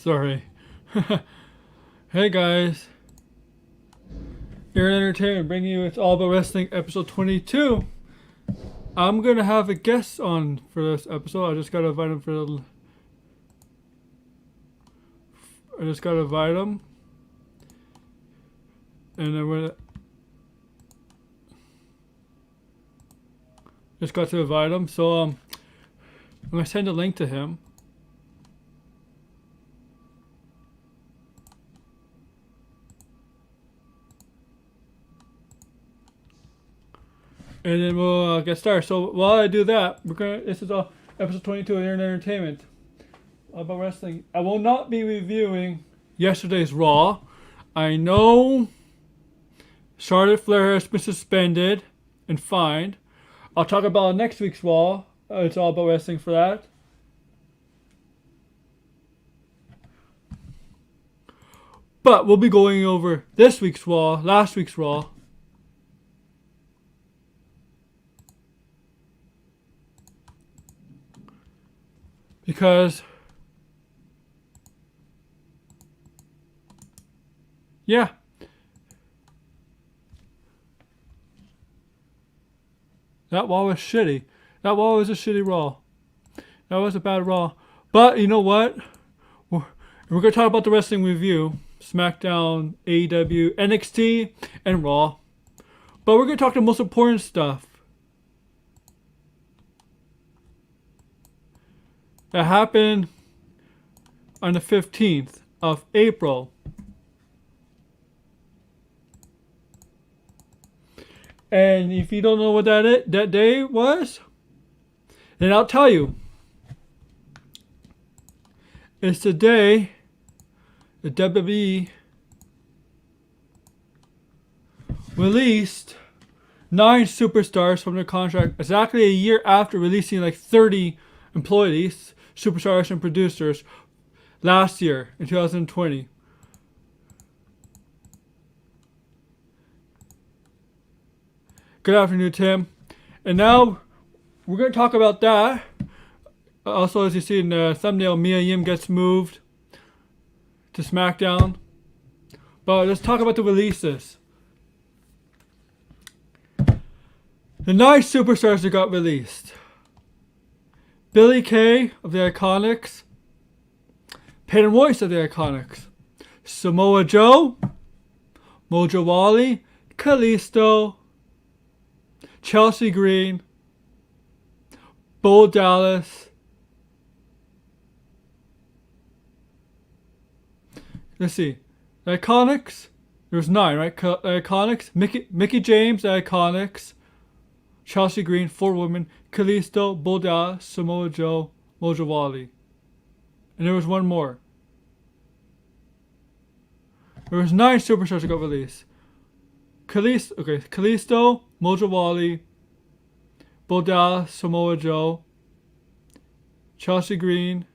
Sorry. Hey guys. Here in Entertainment bringing you It's All About Wrestling episode 22. I'm going to have a guest on for this episode. I just got to invite him And I'm going to... Just got to invite him. So, I'm going to send a link to him. And then we'll get started. So while I do that, this is episode 22 of Internet Entertainment all about wrestling. I will not be reviewing yesterday's Raw. I know Charlotte Flair has been suspended and fined. I'll talk about next week's Raw. It's all about wrestling for that. But we'll be going over this week's Raw, last week's Raw. Because, yeah, that Raw was shitty. That Raw was a shitty Raw. That was a bad Raw. But you know what? We're going to talk about the wrestling review. Smackdown, AEW, NXT, and Raw. But we're going to talk the most important stuff. That happened on the 15th of April. And if you don't know what that day was, then I'll tell you. It's the day the WWE released 9 superstars from their contract exactly a year after releasing like 30 employees, superstars and producers last year in 2020. Good afternoon, Tim. And now we're going to talk about that. Also, as you see in the thumbnail, Mia Yim gets moved to SmackDown. But let's talk about the releases. The 9 superstars that got released. Billy Kay of the Iconics, Peyton Royce of the Iconics, Samoa Joe, Mojo Rawley, Kalisto, Chelsea Green, Bo Dallas. Let's see, the Iconics. There was 9, right? The Iconics, Mickey James, the Iconics, Chelsea Green, 4 women, Kalisto, Bo Dallas, Samoa Joe, Mojo Rawley. And there was one more. There was 9 superstars that got released. Kalisto, Mojo Rawley, Bo Dallas, Samoa Joe, Chelsea Green,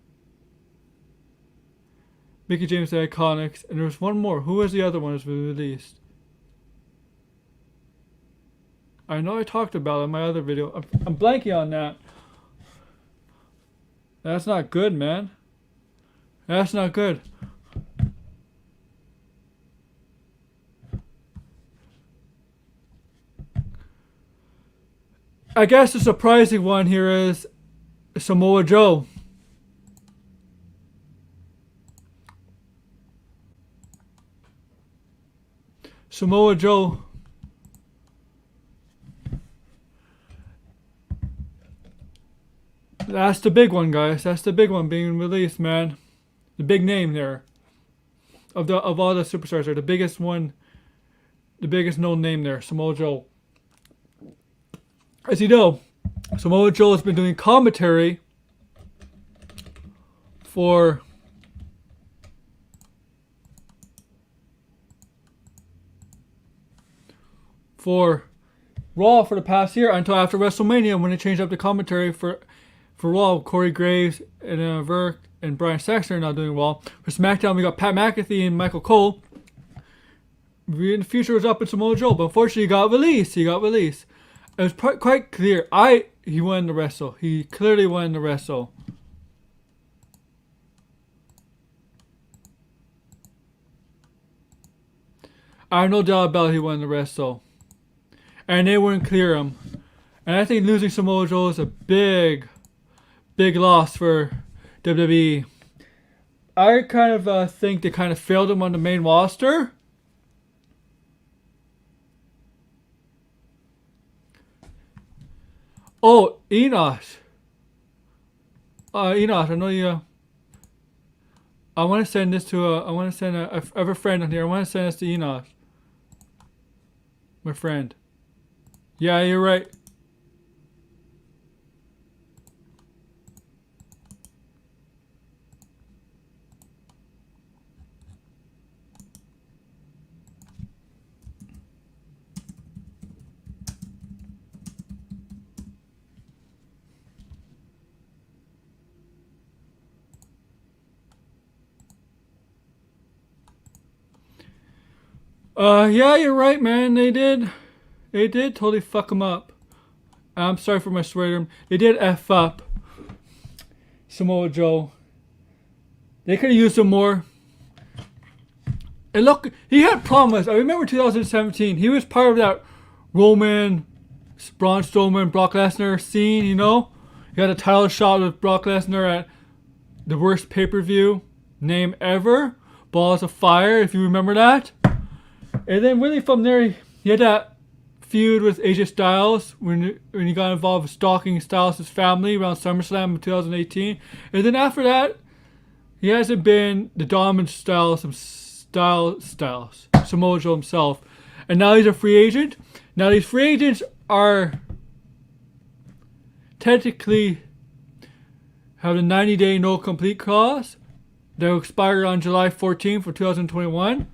Mickey James, the Iconics, and there was one more. Who was the other one that was released? I know I talked about it in my other video. I'm blanking on that. That's not good, man. That's not good. I guess the surprising one here is Samoa Joe. Samoa Joe. That's the big one, guys. That's the big one being released, man. The big name there. Of all the superstars there, the biggest one, the biggest known name there, Samoa Joe. As you know, Samoa Joe has been doing commentary for Raw for the past year until after WrestleMania when they changed up the commentary for Raw. Corey Graves and Verk and Brian Saxton are now doing Raw. For SmackDown, we got Pat McAfee and Michael Cole. In the future was up in Samoa Joe, but unfortunately he got released. It was quite clear. He wanted to wrestle. He clearly wanted to wrestle. I have no doubt about it, he wanted to wrestle. And they wouldn't clear him. And I think losing Samoa Joe is a big loss for WWE. I kind of think they kind of failed him on the main roster. Oh, Enos. Enos, I know you. I want to send this to I want to send I have a friend on here. I want to send this to Enos. My friend. Yeah, you're right. Yeah, you're right, man. They did totally fuck him up. I'm sorry for my swearing. They did F up Samoa Joe. They could have used him more. And look, he had promise. I remember 2017. He was part of that Roman, Braun Strowman, Brock Lesnar scene, you know? He had a title shot with Brock Lesnar at the worst pay-per-view name ever. Balls of Fire, if you remember that. And then really from there, he had that feud with AJ Styles when he got involved with stalking Styles' family around SummerSlam in 2018. And then after that, he hasn't been the dominant Styles, Samoa Joe himself. And now he's a free agent. Now these free agents are technically have a 90-day no complete clause that will expire on July 14th for 2021.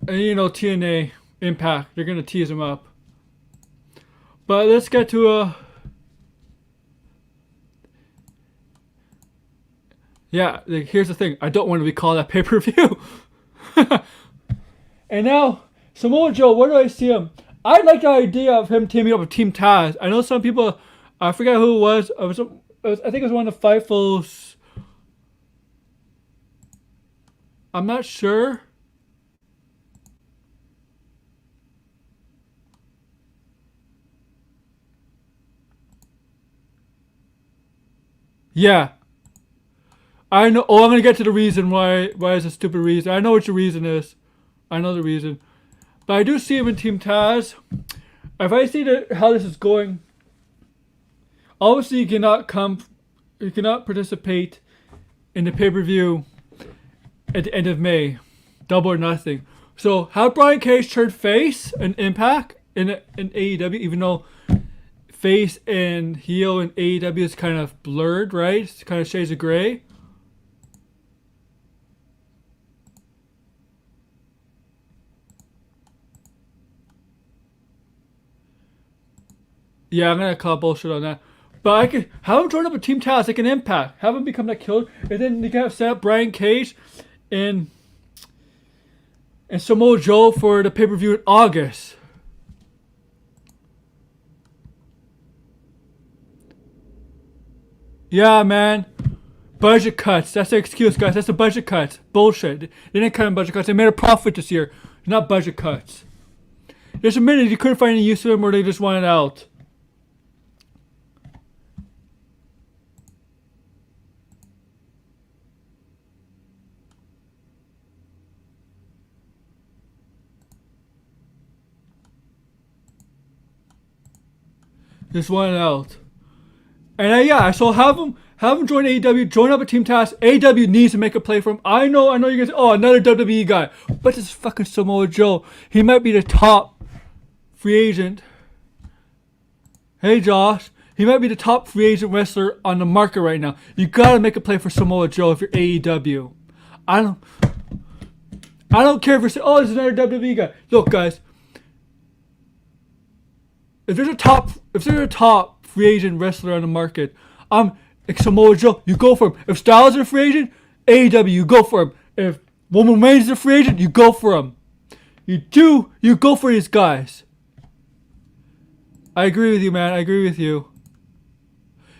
And you know, TNA, Impact, they're going to tease him up. But let's get to yeah, here's the thing. I don't want to be called that pay-per-view. And now, Samoa Joe, where do I see him? I like the idea of him teaming up with Team Taz. I know some people, I forget who it was. I think it was one of the Fightfuls. I'm not sure. Yeah. I know. Oh, I'm gonna get to the reason why it's a stupid reason. I know what your reason is. I know the reason. But I do see him in Team Taz. If I see how this is going, obviously you cannot participate in the pay-per-view at the end of May. Double or nothing. So how Brian Cage turned face and Impact in AEW, even though face and heel in AEW is kind of blurred, right? It's kind of shades of gray. Yeah, I'm gonna call bullshit on that. But I could have him join up with Team Taz, like an Impact. Have him become that killer, and then you can have set up Brian Cage and Samoa Joe for the pay-per-view in August. Yeah, man. Budget cuts. That's the excuse, guys. That's the budget cuts. Bullshit. They didn't cut in budget cuts. They made a profit this year. Not budget cuts. Just a minute, you couldn't find any use of them or they just wanted out. Just wanted out. And yeah, so have him join AEW, join up with Team Taz. AEW needs to make a play for him. I know you guys. Oh, another WWE guy, but this is fucking Samoa Joe. He might be the top free agent. Hey, Josh, he might be the top free agent wrestler on the market right now. You gotta make a play for Samoa Joe if you're AEW. I don't care if you're saying, oh, this is another WWE guy. Look, guys, if there's a top free agent wrestler on the market, like Samoa Joe, you go for him. If Styles is a free agent, AEW, you go for him. If Roman Reigns is a free agent, you go for him. You go for these guys. I agree with you, man. I agree with you.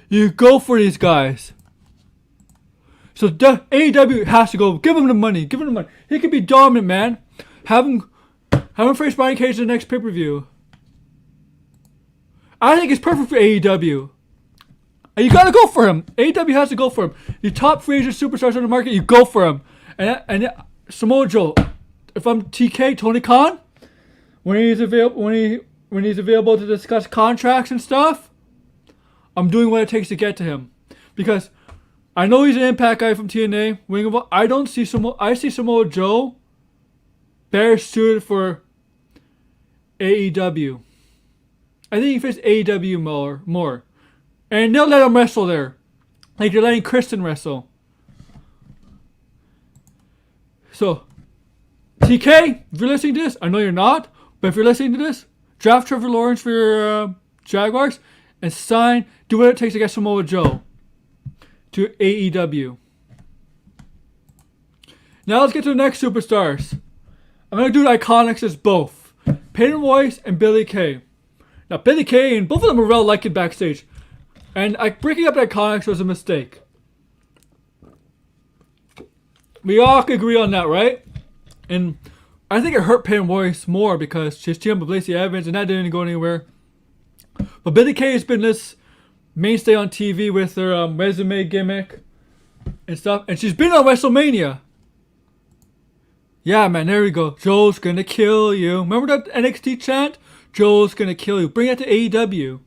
You go for these guys. So AEW has to go. Give him the money. Give him the money. He could be dominant, man. Have him face Brian Cage in the next pay-per-view. I think it's perfect for AEW. And you gotta go for him. AEW has to go for him. The top free agent superstars on the market, you go for him. And Samoa Joe, if I'm TK, Tony Khan, when he's available to discuss contracts and stuff, I'm doing what it takes to get to him. Because I know he's an Impact guy from TNA. I see Samoa Joe better suited for AEW. I think he fits AEW more. And they'll let him wrestle there. Like they're letting Kristen wrestle. So, TK, if you're listening to this, I know you're not, but if you're listening to this, draft Trevor Lawrence for your Jaguars and do what it takes to get Samoa Joe to AEW. Now let's get to the next superstars. I'm going to do the Iconics as both. Peyton Royce and Billy Kay. Now, Billy Kay and both of them were well liked backstage. And breaking up the Iconics was a mistake. We all can agree on that, right? And I think it hurt Peyton Royce more because she's teamed with Lacey Evans and that didn't go anywhere. But Billy Kay has been this mainstay on TV with her resume gimmick and stuff. And she's been on Wrestlemania. Yeah, man, there we go. Joe's gonna kill you. Remember that NXT chant? Joe's gonna kill you. Bring that to AEW.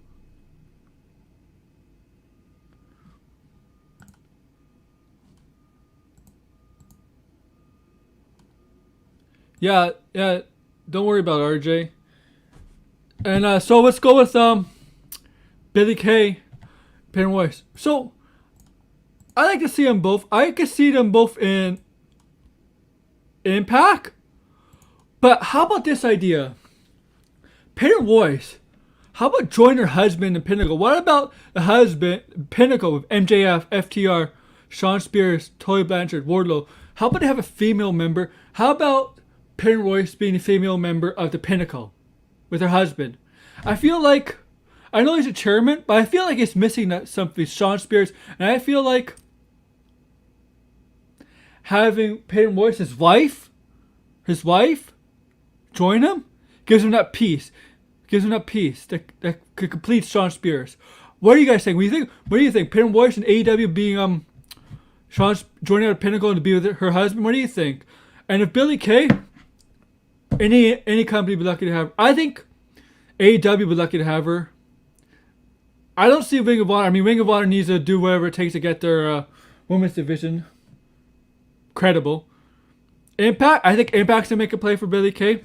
Yeah, don't worry about it, RJ. And so let's go with Billy Kay, Peyton Royce. So I like to see them both. I can see them both in Impact. But how about this idea? Peyton Royce, how about join her husband in Pinnacle? What about the husband Pinnacle with MJF, FTR, Shawn Spears, Tully Blanchard, Wardlow? How about they have a female member? How about Peyton Royce being a female member of the Pinnacle with her husband? I feel like, I know he's a chairman, but I feel like he's missing something. Shawn Spears, and I feel like having Peyton Royce, his wife, join him, gives him that peace. That could complete Shawn Spears. What are you guys saying? What do you think? Peyton Royce and AEW being Shawn joining out of Pinnacle and to be with her husband. What do you think? And if Billy Kay, any company would be lucky to have her. I think AEW would be lucky to have her. I don't see Ring of Honor. I mean, Ring of Honor needs to do whatever it takes to get their women's division credible. Impact, I think Impact's gonna make a play for Billy Kay.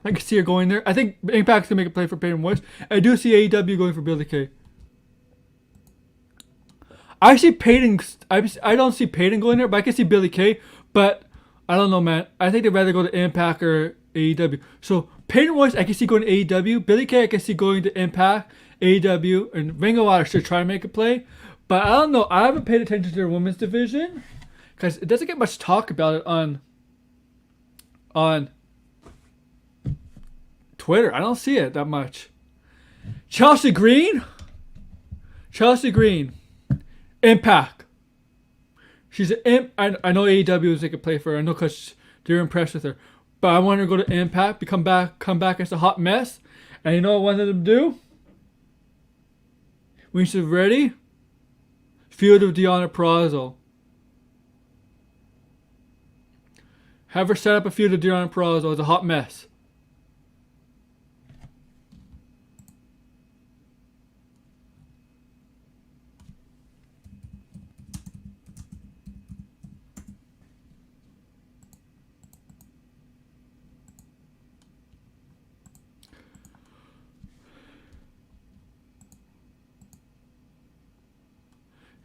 I can see her going there. I think Impact's gonna make a play for Peyton Royce. I do see AEW going for Billy Kay. I see Peyton. I don't see Peyton going there, but I can see Billy Kay. But I don't know, man. I think they'd rather go to Impact or AEW. So Peyton Royce, I can see going to AEW. Billy Kay, I can see going to Impact, AEW, and Ring of Honor should try to make a play. But I don't know. I haven't paid attention to their women's division because it doesn't get much talk about it on Twitter. I don't see it that much. Chelsea Green, Impact. She's an imp. I know AEW is they could play for her. I know because they're impressed with her. But I want her to go to Impact, come back as a hot mess. And you know what I wanted them to do? When she's ready, feud with Deonna Purrazzo. Have her set up a feud with Deonna Purrazzo as a hot mess.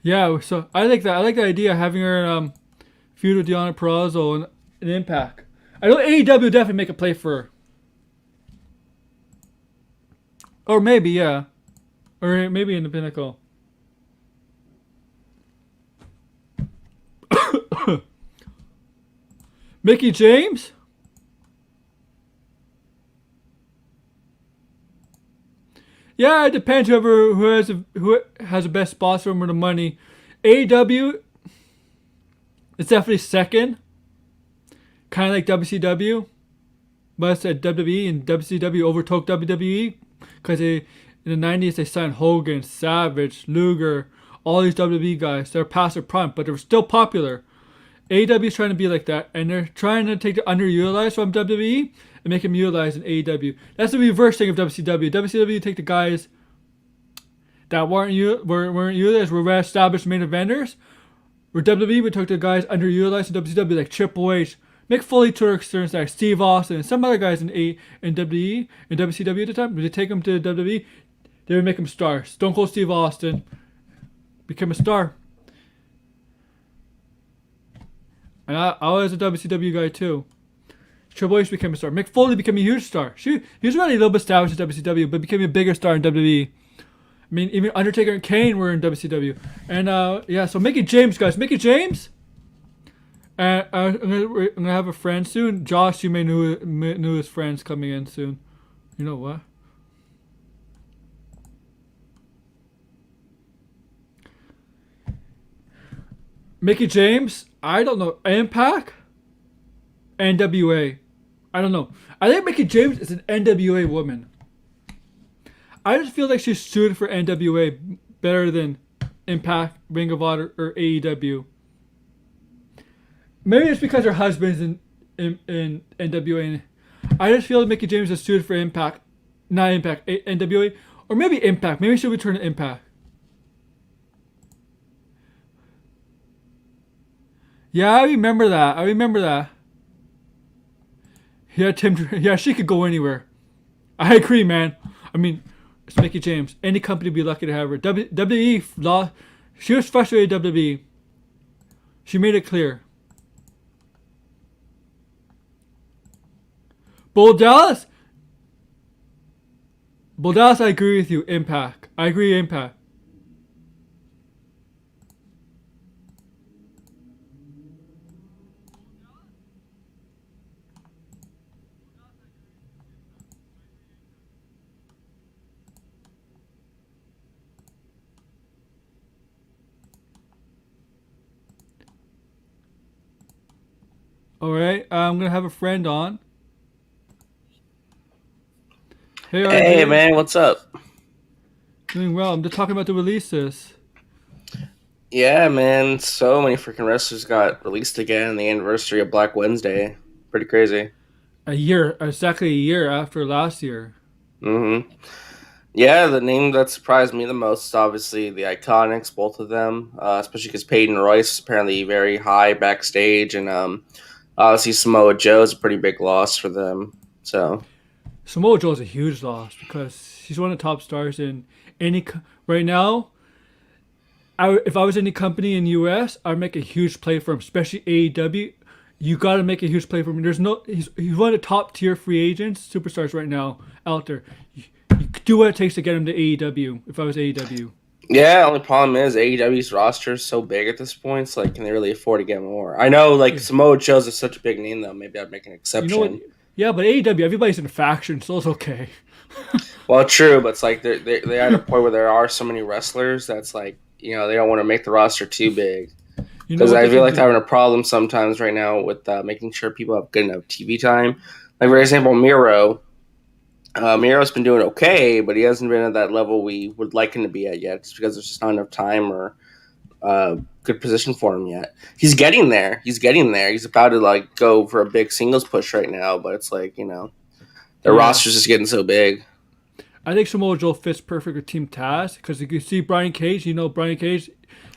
Yeah, so I like that. I like the idea of having her feud with Deonna Purrazzo and an Impact. I know AEW will definitely make a play for her. Or maybe, yeah. Or maybe in the Pinnacle. Mickey James? Yeah, it depends. Who has the best sponsor or the money. AEW, it's definitely second, kind of like WCW. But I said WWE, and WCW overtook WWE because in the 90s they signed Hogan, Savage, Luger, all these WWE guys. They're past their prime, but they're still popular. AEW is trying to be like that, and they're trying to take the underutilized from WWE and make them utilized in AEW. That's the reverse thing of WCW. WCW take the guys that weren't utilized, were well-established main eventers. Where WWE would take the guys underutilized in WCW, like Triple H, Mick Foley to an extent, like Steve Austin, and some other guys in WWE and WCW at the time. When they take them to WWE, they would make them stars. Stone Cold Steve Austin became a star. And I was a WCW guy too. Triple H became a star. Mick Foley became a huge star. He was already a little bit established in WCW, but became a bigger star in WWE. I mean, even Undertaker and Kane were in WCW. And so Mickey James, guys. Mickey James? I'm gonna have a friend soon. Josh, you may knew his friends coming in soon. You know what? Mickey James? I don't know. Impact? NWA. I don't know. I think Mickey James is an NWA woman. I just feel like she's suited for NWA better than Impact, Ring of Honor, or AEW. Maybe it's because her husband's in NWA. I just feel like Mickey James is suited for Impact, not Impact, NWA, or maybe Impact. Maybe she'll return to Impact. Yeah, I remember that. Yeah, Yeah, she could go anywhere. I agree, man. I mean, it's Mickey James. Any company would be lucky to have her. WWE lost. She was frustrated with WWE. She made it clear. Bull Dallas, I agree with you. Impact. I agree. Impact. All right. I'm gonna have a friend on. Hey, Hey RJ. man, what's up? Doing well. I'm just talking about the releases. Yeah, man, so many freaking wrestlers got released again on the anniversary of Black Wednesday. Pretty crazy. Exactly a year after last year. Mm-hmm. Yeah, the name that surprised me the most is obviously the Iconics, both of them, especially because Peyton Royce is apparently very high backstage, and obviously Samoa Joe is a pretty big loss for them. So Samoa Joe is a huge loss because he's one of the top stars in right now. If I was any company in US, I'd make a huge play for him, especially AEW. You got to make a huge play for him. He's one of the top tier free agents, superstars right now out there. You do what it takes to get him to AEW. If I was AEW, yeah, only problem is AEW's roster is so big at this point. It's like, can they really afford to get more? I know, like yeah. Samoa Joe's is such a big name, though. Maybe I'd make an You know what? exception. Yeah, but AEW, everybody's in a faction, so it's okay. Well, true, but it's like they at a point where there are so many wrestlers that's like, they don't want to make the roster too big, You know because what I they feel can like they're do? having a problem sometimes right now with making sure people have good enough TV time. Like for example, Miro. Miro's been doing okay, but he hasn't been at that level we would like him to be at yet, just because there's just not enough time or good position for him yet. He's getting there. He's getting there. He's about to like go for a big singles push right now, but it's like the Yeah. roster's just getting so big. I think Samoa Joe fits perfect with Team Taz because you can see Brian Cage. You know, Brian Cage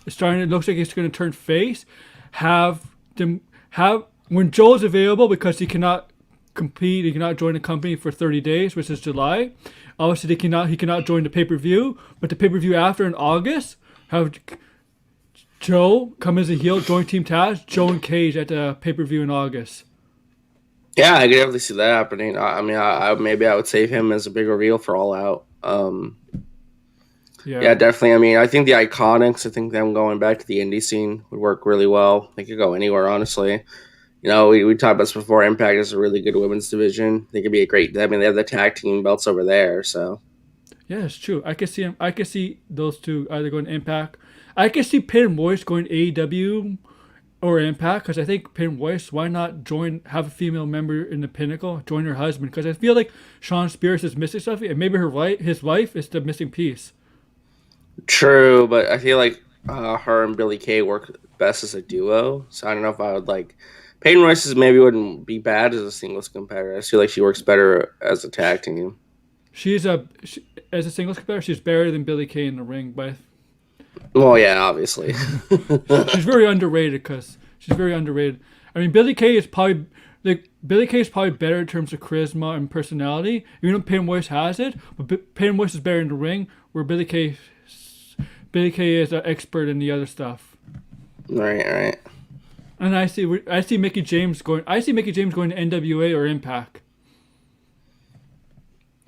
is starting. It looks like he's going to turn face. Have when Joe's available because he cannot compete. He cannot join the company for 30 days, which is July. Obviously, he cannot join the pay per view. But the pay per view after in August, have Joe come as a heel, join Team Taz. Joe and Cage at the pay per view in August. Yeah, I could definitely see that happening. I mean, maybe I would save him as a big reveal for All Out. Yeah. Yeah, definitely. I mean, I think the Iconics, I think them going back to the indie scene would work really well. They could go anywhere, honestly. We talked about this before. Impact is a really good women's division. They could be a great. I mean, they have the tag team belts over there, so. Yeah, it's true. I could see him. I could see those two either going to Impact. I could see Peyton Royce going to AEW or Impact because I think Peyton Royce. Why not have a female member in the Pinnacle, join her husband? Because I feel like Sean Spears is missing something, and maybe his wife is the missing piece. True, but I feel like her and Billy Kay work best as a duo. So I don't know if I would like. Peyton Royce maybe wouldn't be bad as a singles competitor. I feel like she works better as a tag team. As a singles competitor, she's better than Billy Kay in the ring. Well, yeah, obviously. She's very underrated she's very underrated. I mean, Billy Kay is probably better in terms of charisma and personality. Even though Peyton Royce has it, but Peyton Royce is better in the ring, where Billy Kay is an expert in the other stuff. Right. And I see Mickey James going. I see Mickey James going to NWA or Impact.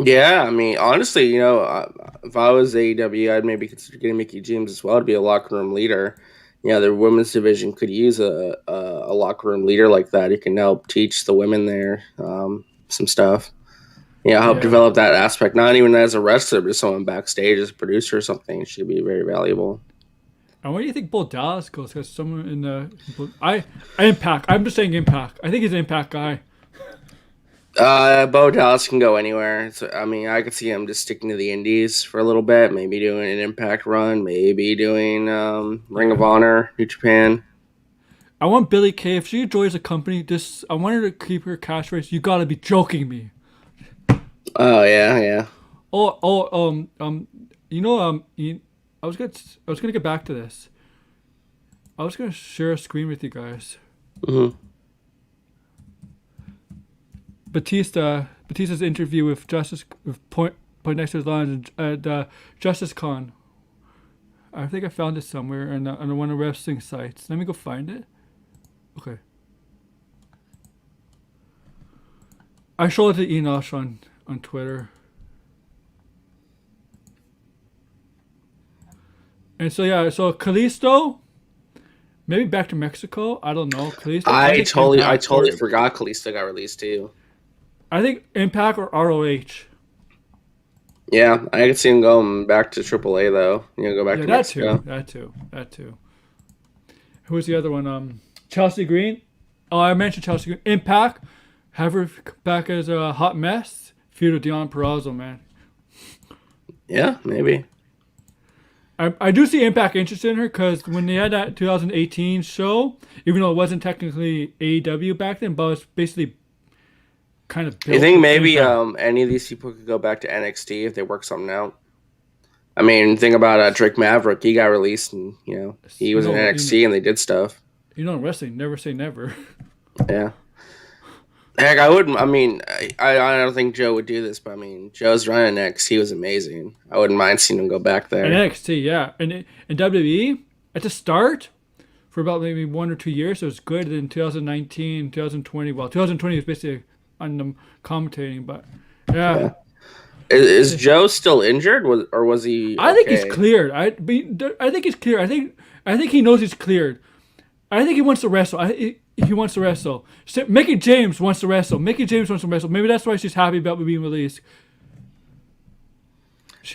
Yeah, I mean, honestly, if I was AEW, I'd maybe consider getting Mickey James as well to be a locker room leader. The women's division could use a locker room leader like that who can help teach the women there some stuff. Help develop that aspect, not even as a wrestler, but someone backstage as a producer or something. Should be very valuable. And where do you think Bo Dallas goes? Because someone in the Impact. I'm just saying Impact. I think he's an Impact guy. Bo Dallas can go anywhere. So, I mean, I could see him just sticking to the Indies for a little bit, maybe doing an Impact run, maybe doing Ring of Honor, New Japan. I want Billy Kay, if she joins a company, I want her to keep her catchphrase. You gotta be joking me. Oh yeah. I was gonna get back to this. I was gonna share a screen with you guys. Mm-hmm. Batista's interview with Point Next to his lines at Justice Con. I think I found it somewhere on one of the wrestling sites. Let me go find it. Okay. I showed it to Enosh on Twitter. And so Kalisto, maybe back to Mexico. I don't know. Kalisto. I totally forgot Kalisto got released too. I think Impact or ROH. Yeah, I could see him going back to AAA though. Go back to Mexico. That too. Who was the other one? Chelsea Green. Oh, I mentioned Chelsea Green. Impact. Have her back as a hot mess. Feud with Deonna Purrazzo, man. Yeah, maybe. I do see Impact interested in her because when they had that 2018 show, even though it wasn't technically AEW back then, but it was basically kind of built. You think maybe any of these people could go back to NXT if they work something out? I mean, think about Drake Maverick. He got released and, he was in NXT and they did stuff. In wrestling, never say never. Yeah. Heck, I wouldn't. I mean, I don't think Joe would do this, but I mean, Joe's running NXT. He was amazing. I wouldn't mind seeing him go back there. And NXT, yeah. And in WWE, at the start, for about maybe 1 or 2 years, it was good. Then 2019, 2020, 2020 was basically on the commentating, but yeah. Is Joe still injured, or was he? I think he's cleared. I think he's cleared. I think he knows he's cleared. I think he wants to wrestle. He wants to wrestle. Mickey James wants to wrestle. Maybe that's why she's happy about being released.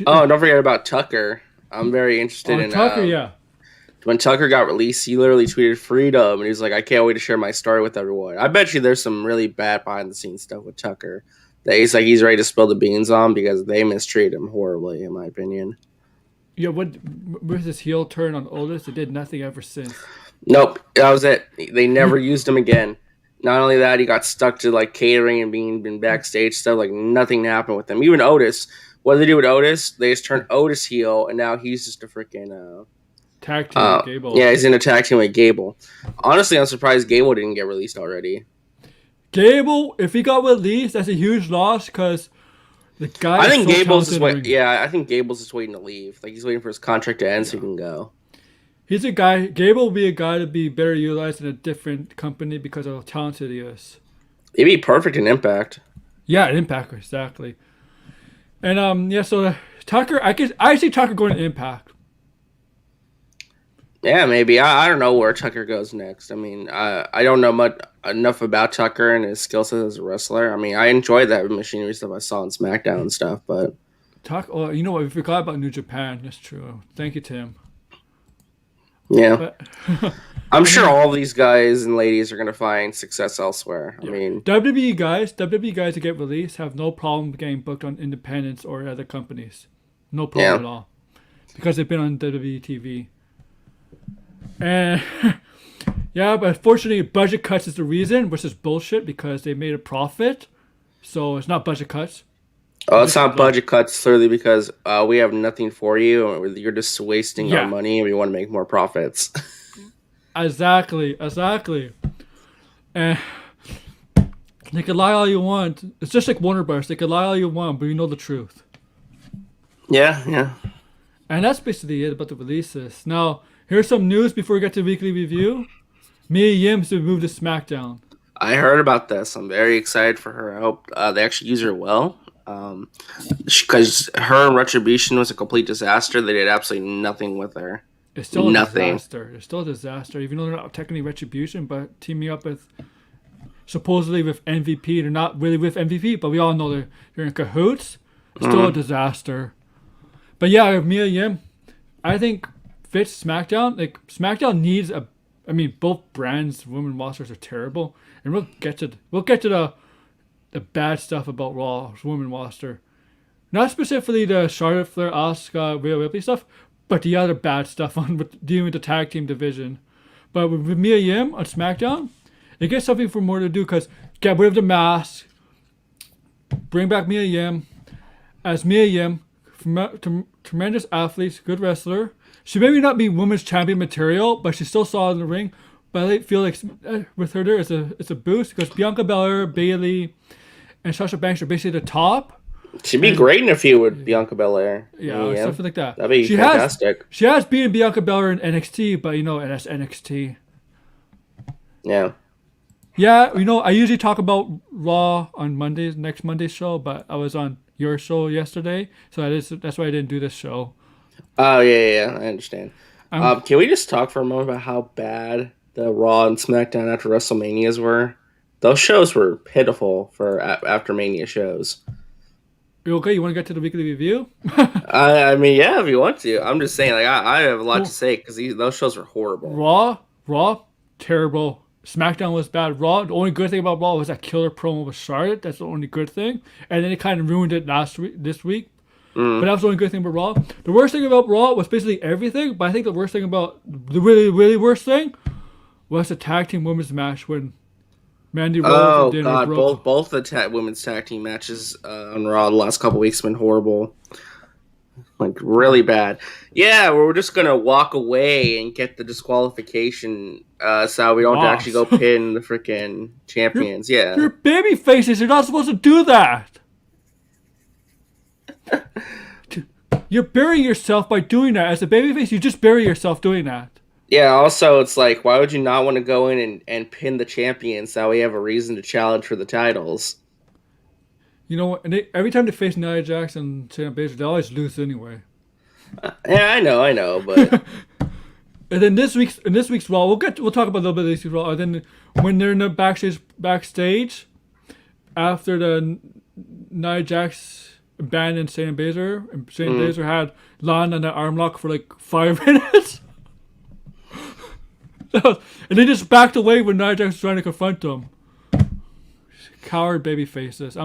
Don't forget about Tucker. I'm very interested in Tucker. Yeah. When Tucker got released, he literally tweeted freedom, and he's like, "I can't wait to share my story with everyone." I bet you there's some really bad behind the scenes stuff with Tucker that he's ready to spill the beans on because they mistreated him horribly, in my opinion. Yeah. With his heel turn on Otis, it did nothing ever since. Nope, that was it. They never used him again. Not only that, he got stuck to catering and being backstage stuff. Nothing happened with him. Even Otis. What did they do with Otis? They just turned Otis heel, and now he's just a freaking tag team with Gable. Yeah, he's in a tag team with Gable. Honestly, I'm surprised Gable didn't get released already. Gable, if he got released, that's a huge loss because the guy. I think Gable's just waiting. Yeah, I think Gable's just waiting to leave. He's waiting for his contract to end so he can go. He's a guy. Gable will be a guy to be better utilized in a different company because of how talented he is. He'd be perfect in Impact. Yeah, Impact, exactly. And so Tucker, I see Tucker going to Impact. Yeah, maybe. I don't know where Tucker goes next. I mean, I don't know enough about Tucker and his skill set as a wrestler. I mean, I enjoyed that machinery stuff I saw on Smackdown and stuff, but Oh, you know what? We forgot about New Japan. That's true. Thank you, Tim. Yeah. But, I'm sure all these guys and ladies are going to find success elsewhere. yeah. I mean, WWE guys that get released have no problem getting booked on independents or other companies. No problem at all. Because they've been on WWE TV. And yeah, but unfortunately, budget cuts is the reason, which is bullshit because they made a profit. So it's not budget cuts. Oh, it's not budget cuts, clearly, because we have nothing for you. Or you're just wasting our money, and we want to make more profits. Exactly. And they can lie all you want. It's just like Warner Bros. They can lie all you want, but you know the truth. Yeah. And that's basically it about the releases. Now, here's some news before we get to weekly review. Mia Yim's been moved to SmackDown. I heard about this. I'm very excited for her. I hope they actually use her well. Because her and Retribution was a complete disaster. They did absolutely nothing with her. It's still a disaster. It's still a disaster. Even though they're not technically Retribution, but teaming up with supposedly with MVP. They're not really with MVP, but we all know they're in cahoots. It's still a disaster. But yeah, Mia Yim, I think fits SmackDown. Like SmackDown needs both brands, women rosters are terrible, and we'll get to the bad stuff about Raw's women roster. Not specifically the Charlotte Flair, Asuka, Rhea Ripley stuff, but the other bad stuff dealing with the tag team division. But with Mia Yim on SmackDown, it gets something for more to do because get rid of the mask, bring back Mia Yim. As Mia Yim, tremendous athlete, good wrestler. She may not be women's champion material, but she's still solid in the ring. But I feel like with her there, it's a boost because Bianca Belair, Bayley, and Sasha Banks are basically the top. She'd be great in a feud with Bianca Belair. Yeah, something like that. That'd be fantastic. She has beaten Bianca Belair in NXT, but and that's NXT. Yeah. Yeah, I usually talk about Raw on next Monday's show, but I was on your show yesterday, so that's why I didn't do this show. Oh, yeah, I understand. Can we just talk for a moment about how bad the Raw and SmackDown after WrestleManias were? Those shows were pitiful for after Mania shows. You okay? You want to get to the weekly review? I mean, yeah, if you want to. I'm just saying, like, I have a lot to say because those shows were horrible. Raw, terrible. SmackDown was bad. Raw, the only good thing about Raw was that killer promo with Charlotte. That's the only good thing. And then it kind of ruined it this week. But that was the only good thing about Raw. The worst thing about Raw was basically everything. But I think the really, really worst thing was the tag team women's match when Mandy Rose and Dana Brooke. Both the women's tag team matches on Raw the last couple weeks have been horrible. Like, really bad. Yeah, we're just going to walk away and get the disqualification so we don't actually go pin the freaking champions. You're baby faces. You're not supposed to do that. You're burying yourself by doing that. As a babyface, you just bury yourself doing that. Yeah, also, it's like, why would you not want to go in and pin the champions so we have a reason to challenge for the titles? You know, and every time they face Nia Jax and Shayna Baszler, they always lose anyway. Yeah, I know, but and then this week's Raw, we'll talk about a little bit of this week's Raw. And then when they're in the backstage after the Nia Jax abandoned Shayna Baszler, and Shayna Baszler had Lana on that arm lock for like 5 minutes. And they just backed away when Nia Jax was trying to confront them. Coward baby faces.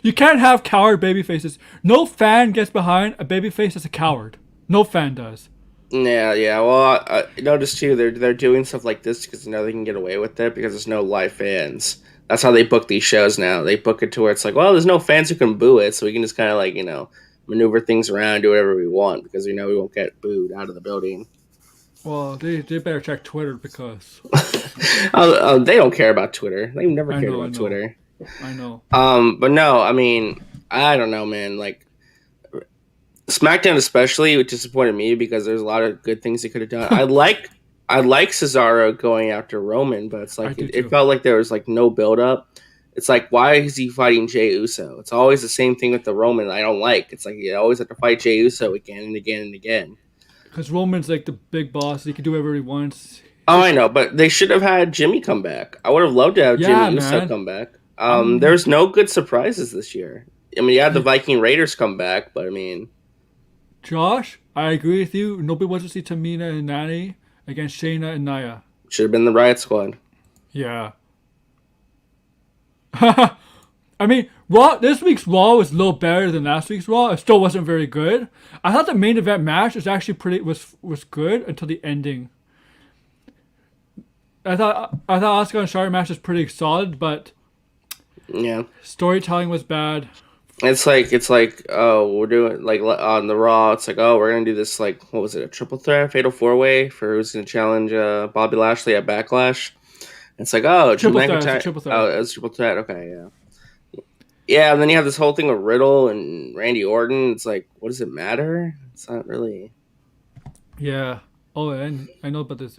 You can't have coward baby faces. No fan gets behind a baby face as a coward. No fan does. Yeah. Well, I noticed too. They're doing stuff like this because they can get away with it because there's no live fans. That's how they book these shows now. They book it to where it's like, well, there's no fans who can boo it, so we can just kind of maneuver things around, do whatever we want because we know we won't get booed out of the building. Well, they better check Twitter because they don't care about Twitter. They've never cared about Twitter. I know. But no, I mean, I don't know, man. Like, SmackDown especially, which disappointed me because there's a lot of good things they could have done. I like Cesaro going after Roman, but it's like it felt like there was like no build up. It's like, why is he fighting Jey Uso? It's always the same thing with the Roman. I don't like. It's like you always have to fight Jey Uso again and again and again. Because Roman's like the big boss. He can do whatever he wants. Oh, I know, but they should have had Jimmy come back. I would have loved to have Jimmy Uso come back. There's no good surprises this year. I mean, you had the Viking Raiders come back, but I mean, Josh, I agree with you. Nobody wants to see Tamina and Nani against Shayna and Nia. should have been the Riot Squad. Yeah. I mean, Raw. This week's Raw was a little better than last week's Raw. It still wasn't very good. I thought the main event match was actually was good until the ending. I thought Asuka and Charlotte match was pretty solid, but Yeah. storytelling was bad. It's like oh, we're doing like on the Raw. It's like, oh, we're gonna do this, like, what was it, a triple threat, fatal 4-way for who's gonna challenge Bobby Lashley at Backlash. It's like, oh, Triple Drew threat, it's a McIntyre. triple threat. Oh, it's triple threat. Okay, yeah, yeah. And then you have this whole thing with Riddle and Randy Orton. It's like, what does it matter? It's not really. Yeah. Oh, and I know about this.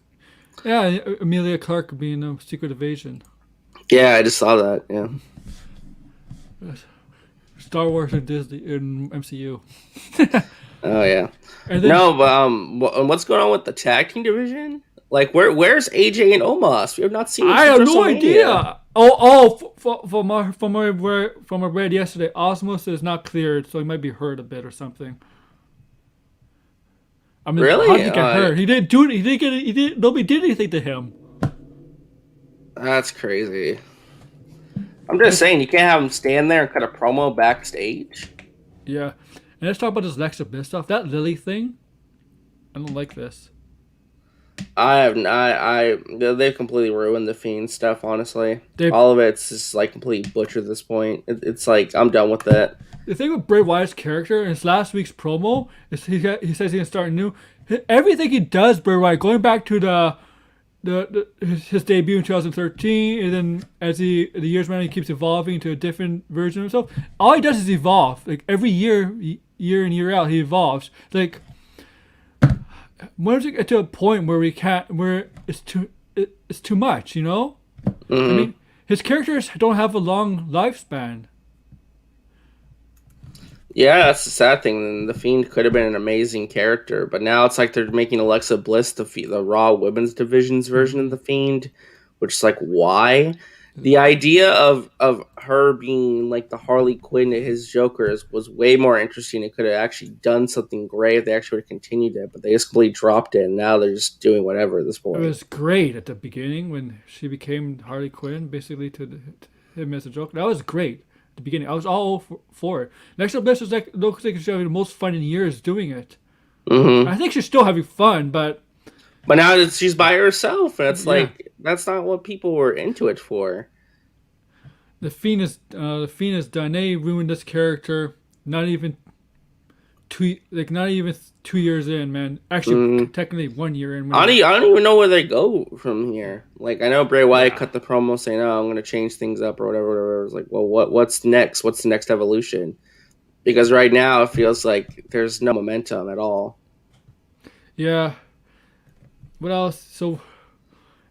Yeah, Amelia Clark being a Secret Invasion. Yeah, I just saw that. Yeah. Star Wars and Disney and MCU. Oh yeah. And then, No, but what's going on with the tag team division? Like, where's AJ and Omos? We have not seen them I have since no WrestleMania. idea. From what I read yesterday, Osmos is not cleared, so he might be hurt a bit or something. I mean, Really? how did he get hurt? He didn't do it. He didn't get it. He didn't. Nobody did anything to him. That's crazy. I'm just saying, you can't have him stand there and cut a promo backstage. Yeah, and let's talk about this Alexa Bliss stuff. That Lily thing. I don't like this. They've completely ruined the Fiend stuff, honestly. All of it's just like completely butchered at this point. It's like, I'm done with it. The thing with Bray Wyatt's character in his last week's promo is he says he's going to start new. Everything he does, Bray Wyatt, going back to his debut in 2013, and then as the years went on, he keeps evolving into a different version of himself. All he does is evolve. Like every year in, year out, he evolves. Like, when does it get to a point where it's too much, you know? Mm-hmm. I mean, his characters don't have a long lifespan. Yeah, that's the sad thing. The Fiend could have been an amazing character, but now it's like they're making Alexa Bliss the Raw Women's Division's version of the Fiend, which is like, why? The idea of her being like the Harley Quinn to his Joker was way more interesting. It could have actually done something great if they actually would have continued it, but they just completely dropped it, and now they're just doing whatever at this point. It was great at the beginning when she became Harley Quinn, basically to him as a Joker. That was great at the beginning. I was all for it. Next up, Bliss looks like she's having the most fun in years doing it. Mm-hmm. I think she's still having fun, but now that she's by herself, and it's like, that's not what people were into it for. The Fiend is done. They ruined this character. Not even 2 years in, man. Actually, technically 1 year in. I don't even know where they go from here. Like, I know Bray Wyatt cut the promo saying, "Oh, I'm going to change things up" or whatever. It's like, well, what's next? What's the next evolution? Because right now it feels like there's no momentum at all. Yeah. What else? So it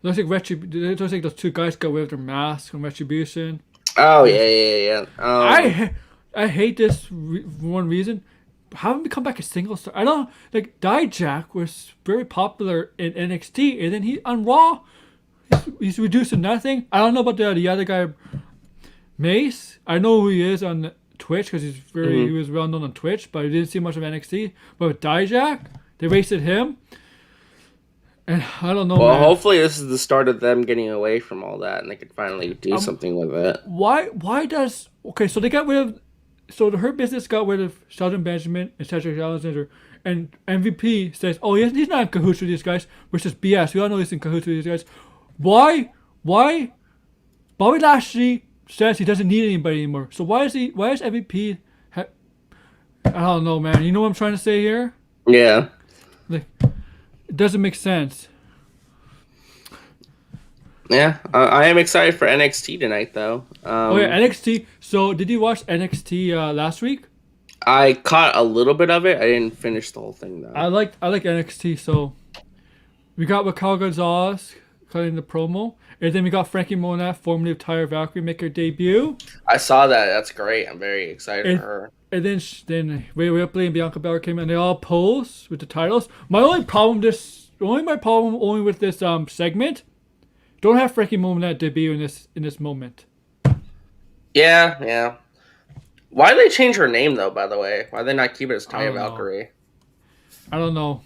looks like those two guys got away with their masks from Retribution. Oh yeah. I hate this for one reason. Have him become back a single star. I don't like Dijak was very popular in NXT, and then he on Raw, he's reduced to nothing. I don't know about the other guy, Mace. I know who he is on Twitch because he was well known on Twitch, but I didn't see much of NXT. But with Dijak, they wasted him. And I don't know. Well, hopefully this is the start of them getting away from all that, and they could finally do something with it. Why does so they got rid of her business got rid of Sheldon Benjamin and Cedric Alexander, and MVP says, oh, he's not in cahoots with these guys, which is BS. We all know he's in cahoots with these guys. Why Bobby Lashley says he doesn't need anybody anymore. So why is MVP? I don't know, man. You know what I'm trying to say here? Yeah. Like, it doesn't make sense. Yeah, I am excited for NXT tonight, though. NXT. So, did you watch NXT last week? I caught a little bit of it. I didn't finish the whole thing, though. I like NXT. So, we got Raquel Gonzalez cutting the promo, and then we got Franky Monet, formerly of Tyra Valkyrie, make her debut. I saw that. That's great. I'm very excited for her. And then Rhea Ripley and Bianca Belair came in, and they all posed with the titles. My only problem with this segment. Don't have Franky Monet debut in this moment. Yeah. Why did they change her name though? By the way, why did they not keep it as I Taya don't know. Valkyrie? I don't know.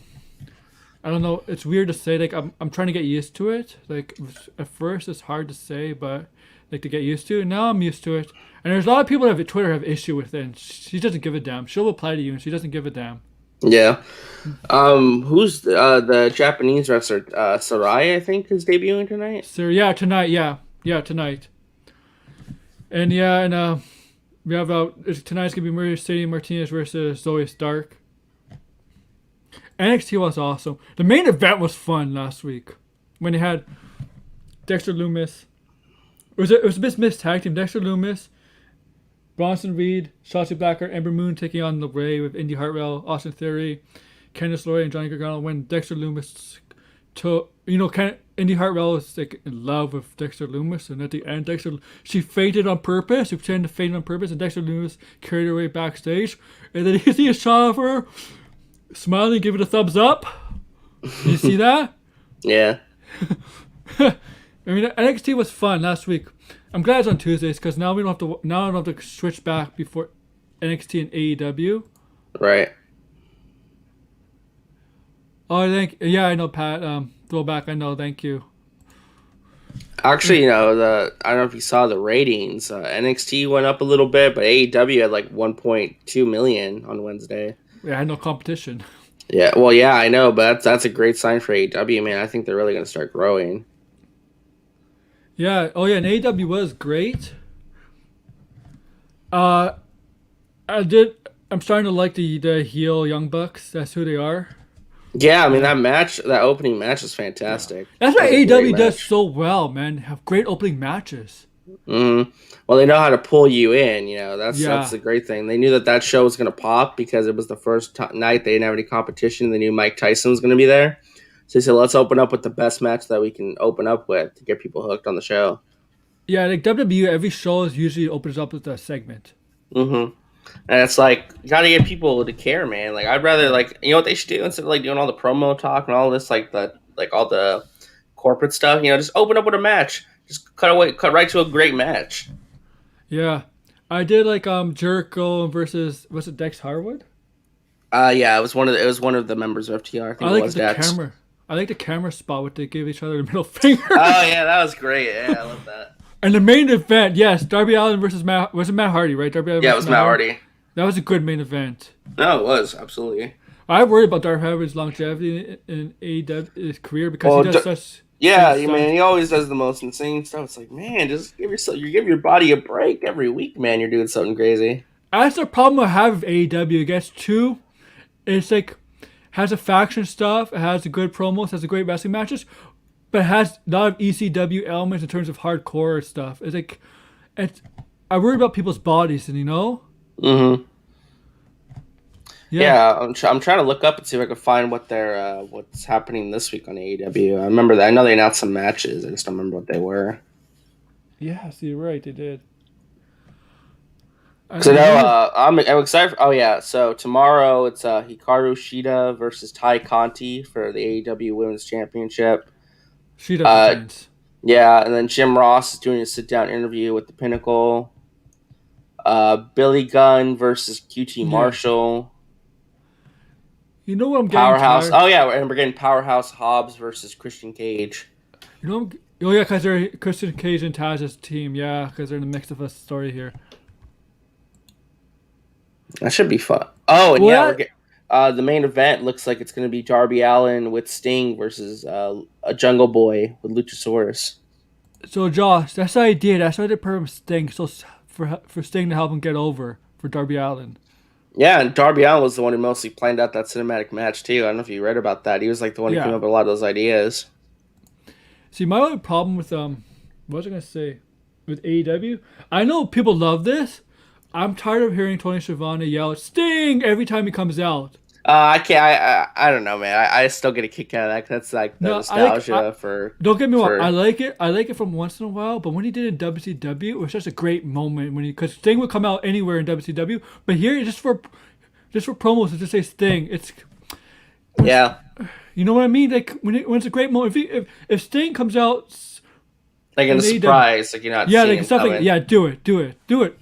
I don't know. It's weird to say. Like I'm trying to get used to it. Like at first it's hard to say, but like to get used to. And now I'm used to it. And there's a lot of people that have Twitter have issue with it. And she doesn't give a damn. She'll reply to you, and she doesn't give a damn. Yeah. Who's the Japanese wrestler? Sarai, I think, is debuting tonight. So yeah, tonight. Yeah, tonight. And yeah, and we have tonight's gonna be Mercedes Martinez versus Zoe Stark. NXT was awesome. The main event was fun last week when they had Dexter Lumis. It was a missed tag team. Dexter Lumis, Bronson Reed, Shotzi Blackheart, Ember Moon taking on the Ray with Indy Hartwell, Austin Theory, Candice LeRae, and Johnny Gargano. When Dexter Lumis Indy Hartwell was like in love with Dexter Lumis, and at the end, she fainted on purpose. She pretended to faint on purpose, and Dexter Lumis carried her away backstage. And then you see a shot of her smiling, give it a thumbs up. You see that? Yeah. I mean, NXT was fun last week. I'm glad it's on Tuesdays because now we don't have to. Now I don't have to switch back before NXT and AEW. Right. Oh, yeah, I know, Pat. Throwback, I know. Thank you. Actually, I don't know if you saw the ratings. NXT went up a little bit, but AEW had like 1.2 million on Wednesday. Yeah, I had no competition. Yeah, well, yeah, I know, but that's a great sign for AEW, man. I think they're really going to start growing. Yeah. Oh, yeah. And AEW was great. I'm starting to like the heel Young Bucks. That's who they are. Yeah, I mean that opening match is fantastic. That's what AEW does so well, man. Have great opening matches. Mm-hmm. Well, they know how to pull you in. That's the great thing. They knew that show was going to pop because it was the first night they didn't have any competition. They knew Mike Tyson was going to be there, so they said, "Let's open up with the best match that we can open up with to get people hooked on the show." Yeah, like WWE, every show usually opens up with a segment. Mm-hmm. And it's like, you gotta get people to care, man. Like, I'd rather, like, you know what they should do instead of like doing all the promo talk and all this, like all the corporate stuff. Just open up with a match. Just cut right to a great match. Yeah, I did like Jericho versus, was it Dex Harwood? Yeah, it was one of the members of FTR. I think it was Dex. I like the camera spot where they gave each other the middle finger. Oh yeah, that was great. Yeah, I love that. And the main event, yes, Darby Allin versus Matt. Was it Matt Hardy, right? Darby Allin. Yeah, it was Matt Hardy. That was a good main event. No, it was absolutely. I worry about Darby Allin's longevity in his career because he does such. Yeah, man, he always does the most insane stuff. It's like, man, just give your body a break every week, man. You're doing something crazy. That's the problem I have with AEW. It gets too. It's like has a faction stuff. It has a good promos. Has a great wrestling matches. But it has a lot of ECW elements in terms of hardcore stuff. It's like, I worry about people's bodies, and Mm-hmm. Yeah, I'm trying to look up and see if I can find what's happening this week on AEW. I remember that. I know they announced some matches. I just don't remember what they were. Yeah, so you're right. They did. So now I'm excited. Oh yeah, so tomorrow it's Hikaru Shida versus Ty Conti for the AEW Women's Championship. Shida defense. Yeah, and then Jim Ross is doing a sit-down interview with the Pinnacle. Billy Gunn versus QT Marshall. You know what I'm getting Powerhouse. tired? Oh yeah, and we're getting Powerhouse Hobbs versus Christian Cage. Oh yeah, because they're Christian Cage and Taz's team. Yeah, because they're in the mix of a story here. That should be fun. Oh, and the main event looks like it's going to be Darby Allin with Sting versus a Jungle Boy with Luchasaurus. So Josh, that's the idea. That's why they put him Sting. So for Sting to help him get over for Darby Allin. Yeah, and Darby Allin was the one who mostly planned out that cinematic match too. I don't know if you read about that. He was like the one who came up with a lot of those ideas. See, my only problem with what was I gonna say with AEW? I know people love this. I'm tired of hearing Tony Schiavone yell Sting every time he comes out. I can't. I don't know, man. I still get a kick out of that. That's like the nostalgia for. Don't get me wrong. I like it. I like it from once in a while. But when he did it in WCW, it was just a great moment because Sting would come out anywhere in WCW. But here, just for promos, to just say Sting. Yeah. You know what I mean? Like when it's a great moment. If Sting comes out. Like in a surprise, like you're not seeing him stuff coming. like do it.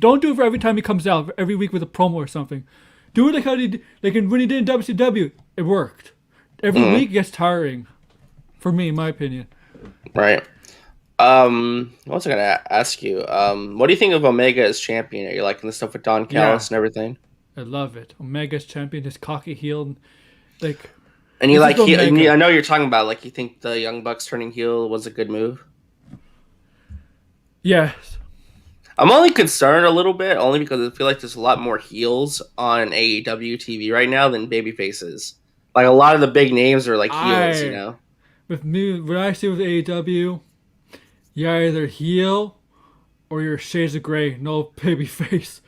Don't do it for every time he comes out, every week with a promo or something. Do it like how when he did in WCW, it worked. Every week gets tiring, for me, in my opinion. Right. What was I gonna ask you? What do you think of Omega as champion? Are you liking the stuff with Don Callis and everything? I love it. Omega's champion, his cocky heel, like. And you like heel? I know you're talking about like you think the Young Bucks turning heel was a good move. Yes. I'm only concerned a little bit, only because I feel like there's a lot more heels on AEW TV right now than baby faces. Like a lot of the big names are like heels, you know. With me, what I see with AEW, you're either heel or you're shades of gray, no baby face.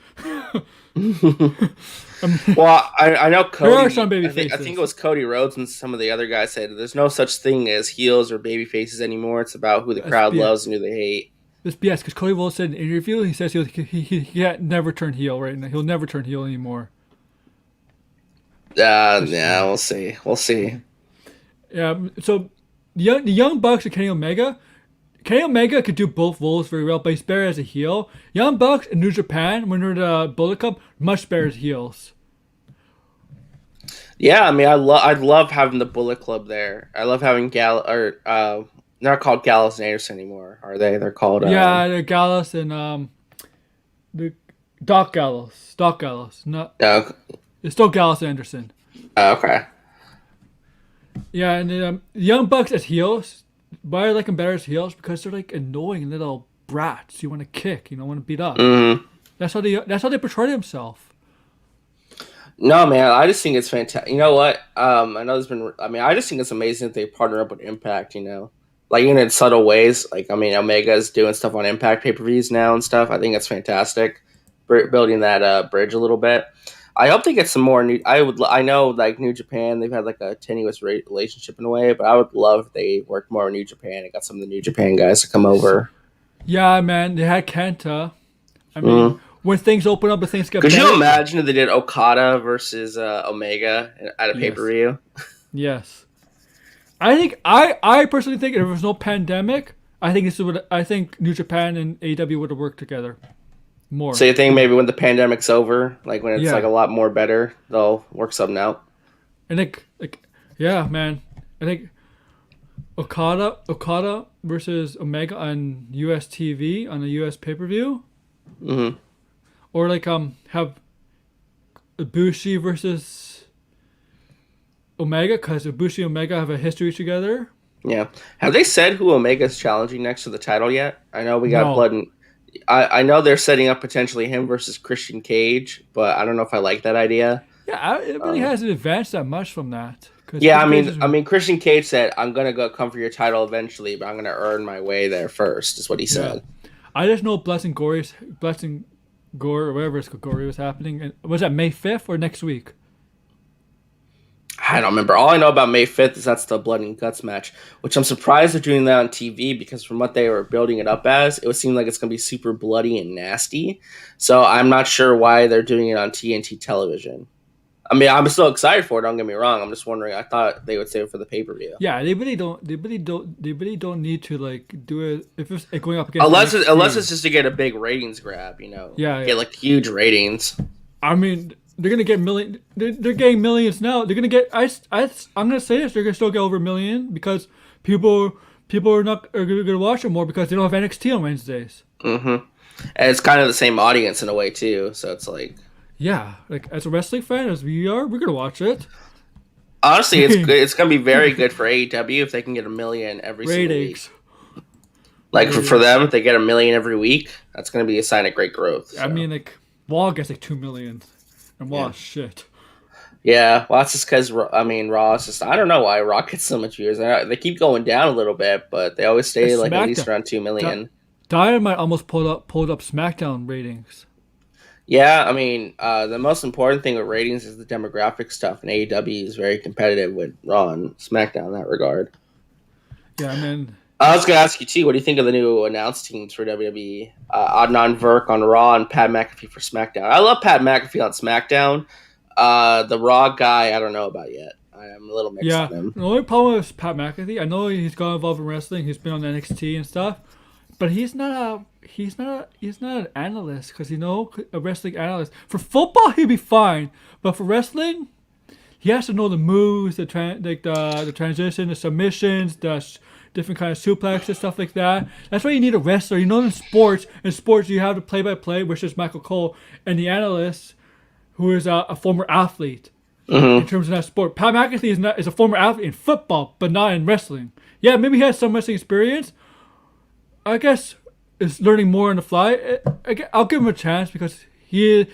Well, I know Cody. There are some baby faces. I think it was Cody Rhodes and some of the other guys said there's no such thing as heels or baby faces anymore. It's about who the crowd loves and who they hate. It's BS because Cody Rhodes said in an interview he says he can't never turn heel right now. He'll never turn heel anymore. Yeah, we'll see. We'll see. Yeah, so the Young Bucks and Kenny Omega. Kenny Omega could do both roles very well, but he's better as a heel. Young Bucks and New Japan, when they're the Bullet Club, much better as heels. Yeah, I mean, I'd love having the Bullet Club there. I love having they're not called Gallus and Anderson anymore, are they? They're called they're Gallus and the Doc Gallus. Not it's still Gallus and Anderson. Okay. Yeah, and the Young Bucks as heels. Why I like them better as heels? Because they're like annoying little brats. You want to kick, want to beat up. Mm-hmm. That's how they portray themselves. No, man, I just think it's fantastic. You know what? I just think it's amazing that they partner up with Impact. Like even in subtle ways. Like Omega's doing stuff on Impact pay-per-views now and stuff. I think it's fantastic. Building that bridge a little bit. I hope they get some more new. I know like New Japan, they've had like a tenuous relationship in a way, but I would love if they worked more with New Japan and got some of the New Japan guys to come over. Yeah, man, they had Kenta. I mean, when things open up and things get better. Could you better, imagine if they did Okada versus Omega at a pay-per-view? Yes. I personally think if there was no pandemic, I think New Japan and AEW would have worked together more. So you think maybe when the pandemic's over, like when it's like a lot more better, they'll work something out? I think, man. I think Okada versus Omega on US TV on a US pay-per-view. Mm-hmm. Or like have Ibushi versus Omega, because Ibushi and Omega have a history together. Yeah. Have they said who Omega's challenging next to the title yet? I know we got Blood and... I know they're setting up potentially him versus Christian Cage, but I don't know if I like that idea. Yeah, it really hasn't advanced that much from that. Yeah, I mean, Christian Cage said, "I'm gonna come for your title eventually, but I'm gonna earn my way there first," is what he said. I just know Blessing Gore or whatever it's called, Gore was happening. And was that May 5th or next week? I don't remember. All I know about May 5th is that's the Blood and Guts match, which I'm surprised they're doing that on TV because from what they were building it up as, it would seem like it's going to be super bloody and nasty. So I'm not sure why they're doing it on TNT television. I mean, I'm still excited for it. Don't get me wrong. I'm just wondering. I thought they would save it for the pay-per-view. Yeah, they really don't need to like do it if it's going up against. Unless it's just to get a big ratings grab, Yeah, get like huge ratings. I mean, they're gonna get million. They're getting millions now. They're gonna get. I'm gonna say this. They're gonna still get over a million because people are gonna watch it more because they don't have NXT on Wednesdays. Mm-hmm. And it's kind of the same audience in a way too. So it's like. Yeah, like as a wrestling fan, as we are, we're gonna watch it. Honestly, it's good. It's gonna be very good for AEW if they can get 1 million every single week. Like for them, if they get 1 million every week, that's gonna be a sign of great growth. So. I mean, like Raw gets like 2 million, and Raw shit. Yeah, well, that's just because Raw is just I don't know why Raw gets so much views. They keep going down a little bit, but they always stay like at least around 2 million. Dynamite almost pulled up SmackDown ratings. Yeah, I mean, the most important thing with ratings is the demographic stuff, and AEW is very competitive with Raw and SmackDown in that regard. Yeah, I mean... I was going to ask you, too, what do you think of the new announced teams for WWE? Adnan Virk on Raw and Pat McAfee for SmackDown. I love Pat McAfee on SmackDown. The Raw guy, I don't know about yet. I'm a little mixed on him. The only problem with Pat McAfee, I know he's got involved in wrestling, he's been on NXT and stuff, but he's not an analyst because a wrestling analyst. For football, he'd be fine, but for wrestling, he has to know the moves, the transition, the submissions, different kind of suplexes, stuff like that. That's why you need a wrestler. In sports, you have the play-by-play, which is Michael Cole, and the analyst, who is a former athlete. In terms of that sport, Pat McAfee is a former athlete in football, but not in wrestling. Yeah, maybe he has some wrestling experience. I guess is learning more on the fly. I'll give him a chance because he,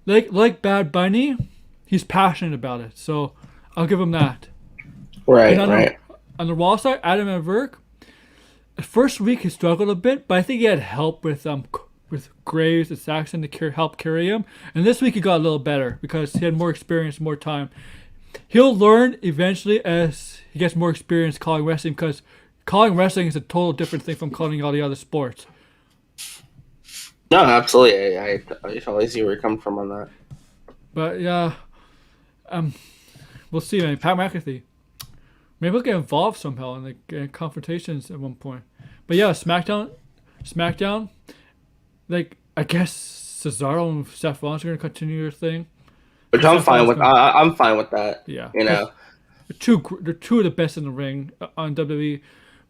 like Bad Bunny, he's passionate about it. So I'll give him that. Right, On the Raw side, Adam Everett, the first week he struggled a bit, but I think he had help with Graves and Saxon to help carry him. And this week he got a little better because he had more experience, more time. He'll learn eventually as he gets more experience calling wrestling, because calling wrestling is a total different thing from calling all the other sports. No, absolutely. I totally see where you're coming from on that. But yeah, we'll see, man. Pat McAfee. Maybe we'll get involved somehow in the confrontations at one point. But yeah, SmackDown. I guess Cesaro and Seth Rollins are going to continue their thing. Which I'm fine with. I'm fine with that. Yeah. They're two of the best in the ring on WWE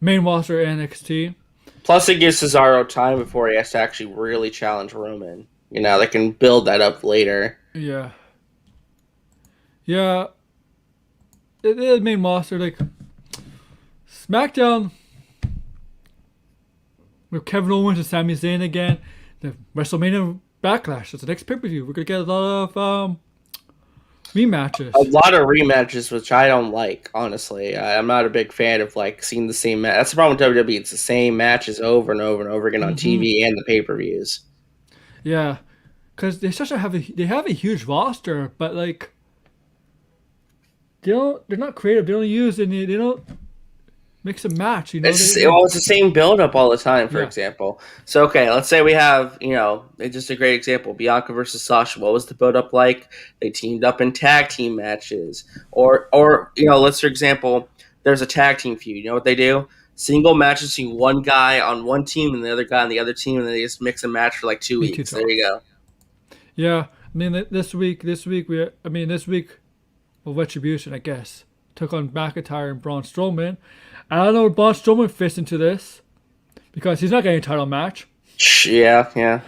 main roster and NXT. Plus, it gives Cesaro time before he has to actually really challenge Roman. They can build that up later. Yeah. Yeah. The main roster, SmackDown with Kevin Owens and Sami Zayn again. The WrestleMania Backlash. That's the next pay-per-view. We're going to get a lot of rematches. A lot of rematches, which I don't like, honestly. I'm not a big fan of seeing the same match. That's the problem with WWE. It's the same matches over and over and over again on TV and the pay-per-views. Yeah, because they have a huge roster, but they're not creative. They don't use any. They don't mix and match. It's the same build-up all the time. For example, so okay, let's say we have it's just a great example. Bianca versus Sasha. What was the build-up like? They teamed up in tag team matches, or let's for example, there's a tag team feud. You know what they do? Single matches between one guy on one team and the other guy on the other team, and they just mix and match for 2 weeks. There you go. Yeah, I mean this week, well, Retribution, I guess, took on McIntyre and Braun Strowman. I don't know where Braun Strowman fits into this because he's not getting a title match. Yeah.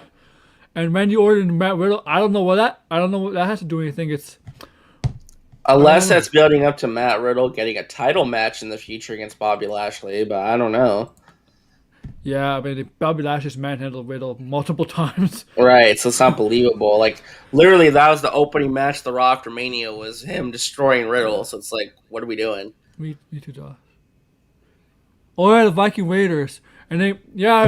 And Randy Orton and Matt Riddle, I don't know what that has to do with anything. Unless that's building up to Matt Riddle getting a title match in the future against Bobby Lashley, but I don't know. Yeah, I mean, Bobby Lashley's manhandled Riddle multiple times. Right, so it's not believable. Literally, that was the opening match the Raw after Mania was him destroying Riddle. So it's what are we doing? Me too, Josh. Oh, yeah, the Viking Raiders. And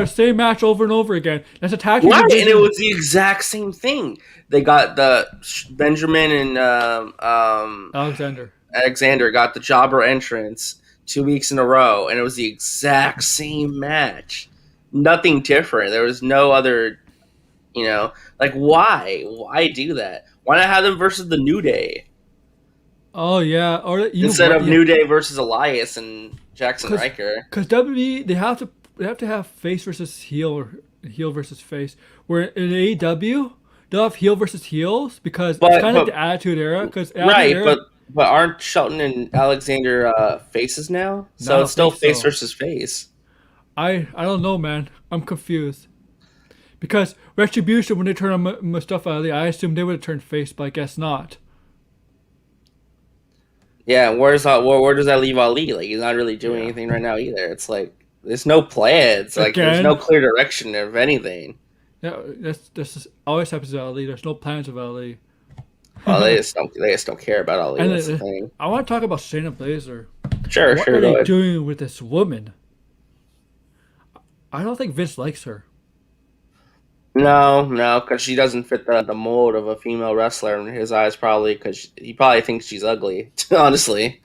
same match over and over again. That's a tag team. Right, and it was the exact same thing. They got the Benjamin and Alexander got the jobber entrance 2 weeks in a row, and it was the exact same match. Nothing different. There was no other, why? Why do that? Why not have them versus the New Day? Oh, yeah. Or instead of New Day versus Elias and Jackson Riker. Because WWE, they have to have face versus heel or heel versus face. Where in AEW, they'll have heel versus heels because it's kind of the Attitude Era. But aren't Shelton and Alexander faces now? So it's still face versus face. I don't know, man. I'm confused. Because Retribution, when they turn on Mustafa Ali, I assume they would have turned face, but I guess not. Yeah, where does that leave Ali? He's not really doing anything right now either. It's there's no plans. There's no clear direction of anything. Yeah, that's always happens to Ali. There's no plans of Ali. Well, they just don't care about Ali. And that's the thing. I want to talk about Shayna Baszler. Sure. What are they doing with this woman? I don't think Vince likes her. No, because she doesn't fit the mold of a female wrestler in his eyes. Probably because he probably thinks she's ugly. Honestly.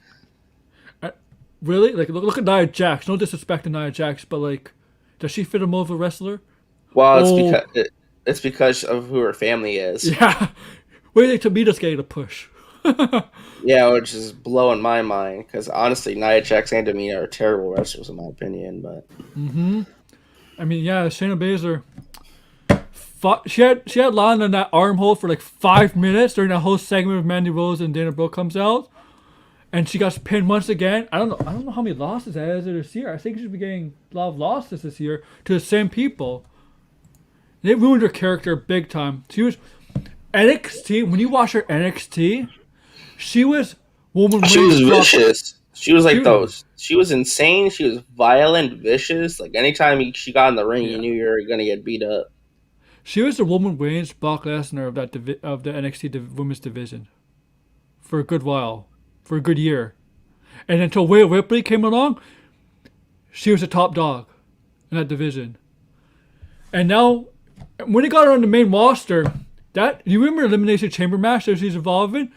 Really? Look at Nia Jax. No disrespect to Nia Jax, but does she fit a mold of a wrestler? Well, it's because of who her family is. Yeah. Wait till Tamita's getting a push. Yeah, which is blowing my mind because honestly, Nia Jax and Tamita are terrible wrestlers in my opinion. But I mean, yeah, Shayna Baszler. She had Lana in that armhole for like 5 minutes during that whole segment of Mandy Rose and Dana Brooke comes out, and she got pinned once again. I don't know how many losses that is this year. I think she's been getting a lot of losses this year to the same people. They ruined her character big time. She was NXT. When you watch her NXT, she was She was vicious. She was like those. She was insane. She was violent, vicious. Like anytime she got in the ring, you knew you were gonna get beat up. She was the Roman Reigns, Brock Lesnar of the NXT women's division for a good while, for a good year, and until Rhea Ripley came along, she was a top dog in that division. And now, when they got her on the main roster, you remember Elimination Chamber match that she's involved in,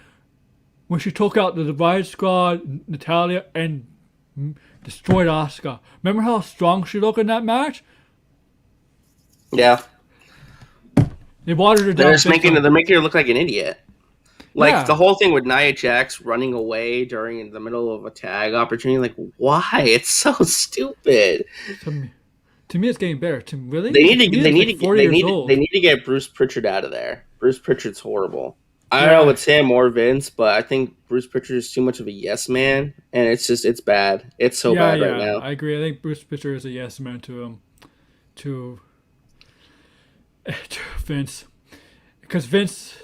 when she took out the Divide Squad, Natalia, and destroyed Asuka. Remember how strong she looked in that match? Yeah. They watered her down. They're making her look like an idiot. Like the whole thing with Nia Jax running away during the middle of a tag opportunity. Like, why? It's so stupid. To me, it's getting better. Really? They need to get Bruce Pritchard out of there. Bruce Pritchard's horrible. I don't know if it's him or Vince, but I think Bruce Pritchard is too much of a yes man, and it's bad. It's so bad right now. I agree. I think Bruce Pritchard is a yes man to Vince, because Vince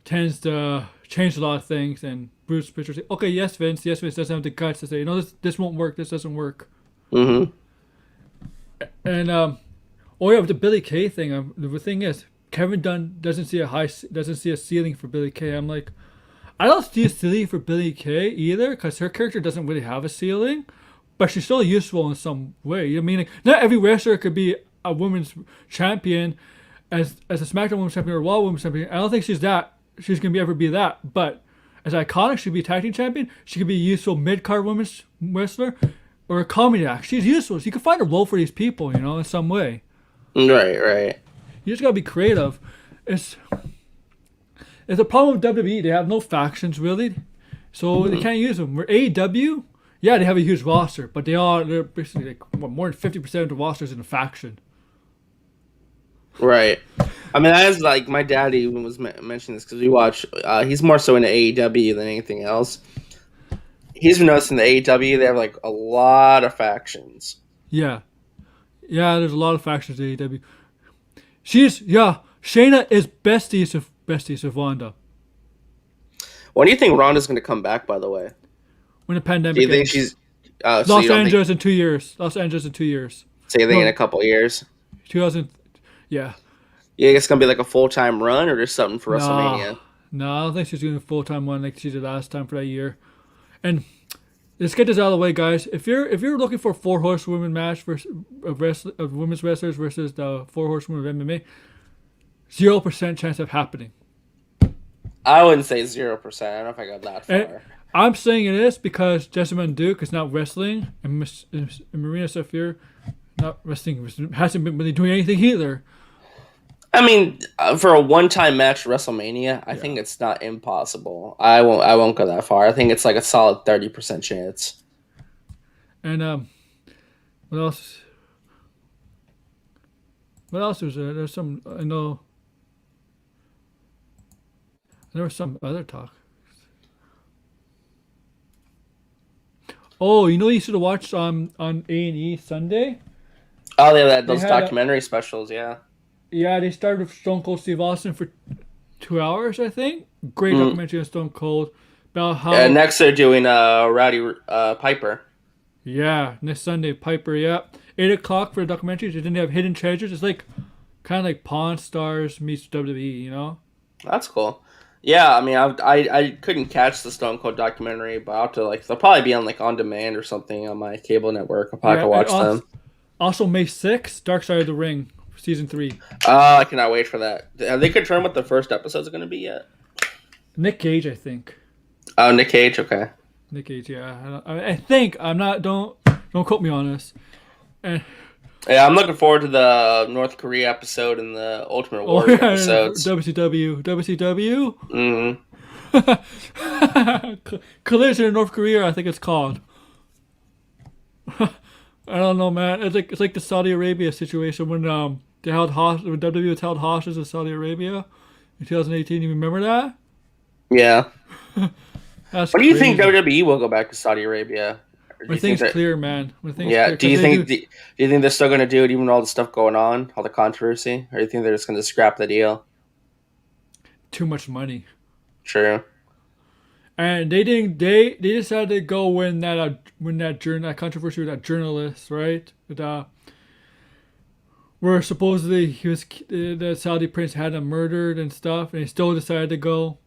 tends to change a lot of things, and Bruce Pritchard says, "Okay, yes, Vince doesn't have the guts to say, this won't work. This doesn't work." Mm-hmm. And with the Billy Kay thing, the thing is, Kevin Dunn doesn't see a ceiling for Billy Kay. I'm like, I don't see a ceiling for Billy Kay either, because her character doesn't really have a ceiling, but she's still useful in some way. I mean, not every wrestler could be a women's champion, as a SmackDown women's champion or Raw women's champion. I don't think she's gonna ever be that. But as Iconic, she'd be a tag team champion. She could be a useful mid-card women's wrestler or a comedy act. She's useful. You can find a role for these people, in some way. Right. You just gotta be creative. It's a problem with WWE. They have no factions really, so they can't use them. Where AEW, they have a huge roster, but they're basically like more than 50% of the rosters in a faction. Right. I mean, as like my dad even was mentioning this because we watch. He's more so into AEW than anything else. He's been noticing the AEW. They have like a lot of factions. Yeah. There's a lot of factions in AEW. Shayna is besties of Wanda. When do you think Ronda's going to come back? By the way, when the pandemic. Do you think she's Los Angeles in 2 years? So you think in a couple of years? 2000. Yeah. Yeah, it's gonna be like a full-time run, or there's something for WrestleMania. No, I don't think she's doing a full-time one like she did last time for that year. And let's get this out of the way, guys. If you're looking for a 4 horsewomen match of women's wrestlers versus the 4 horsewomen of MMA, 0% chance of happening. I wouldn't say 0%. I don't know if I got that far. And I'm saying it is because Jessamine Duke is not wrestling, and Marina Shafir not wrestling, hasn't been really doing anything either. I mean, for a one-time match at WrestleMania, I think it's not impossible. I won't go that far. I think it's like a solid 30% chance. And what else? What else was there? There's some. I know. There was some other talk. Oh, you should have watched on A&E Sunday. Oh, they have those documentary specials, yeah. Yeah, they started with Stone Cold Steve Austin for 2 hours, I think. Great documentary on Stone Cold about how. Next they're doing Rowdy Piper. Yeah, next Sunday Piper. Yeah, 8:00 for the documentaries. And then they have Hidden Treasures. It's like kind of like Pawn Stars meets WWE. That's cool. Yeah, I mean, I couldn't catch the Stone Cold documentary, but I'll have to they'll probably be on demand or something on my cable network. I'll probably watch them. Also, May 6th, Dark Side of the Ring. Season 3. I cannot wait for that. Have they confirmed what the first episode's going to be yet? Nick Cage, I think. Oh, Nick Cage, okay. Nick Cage, yeah. I think. I'm not. Don't quote me on this. Yeah, I'm looking forward to the North Korea episode and the Ultimate Warrior episodes. WCW. Mm-hmm. Collision in North Korea, I think it's called. I don't know, man. It's like the Saudi Arabia situation when they held hostage, when WWE was held hostage in Saudi Arabia in 2018. You remember that? Yeah. That's When do you think crazy. WWE will go back to Saudi Arabia? Or do When you think things that? clear, man. When things Yeah. clear, because they do Do you think they're still going to do it even with all the stuff going on, all the controversy, or do you think they're just going to scrap the deal? too much money. True. And they didn't. They decided to go when that controversy with that journalist, right? With, where supposedly the Saudi prince had him murdered and stuff, and he still decided to go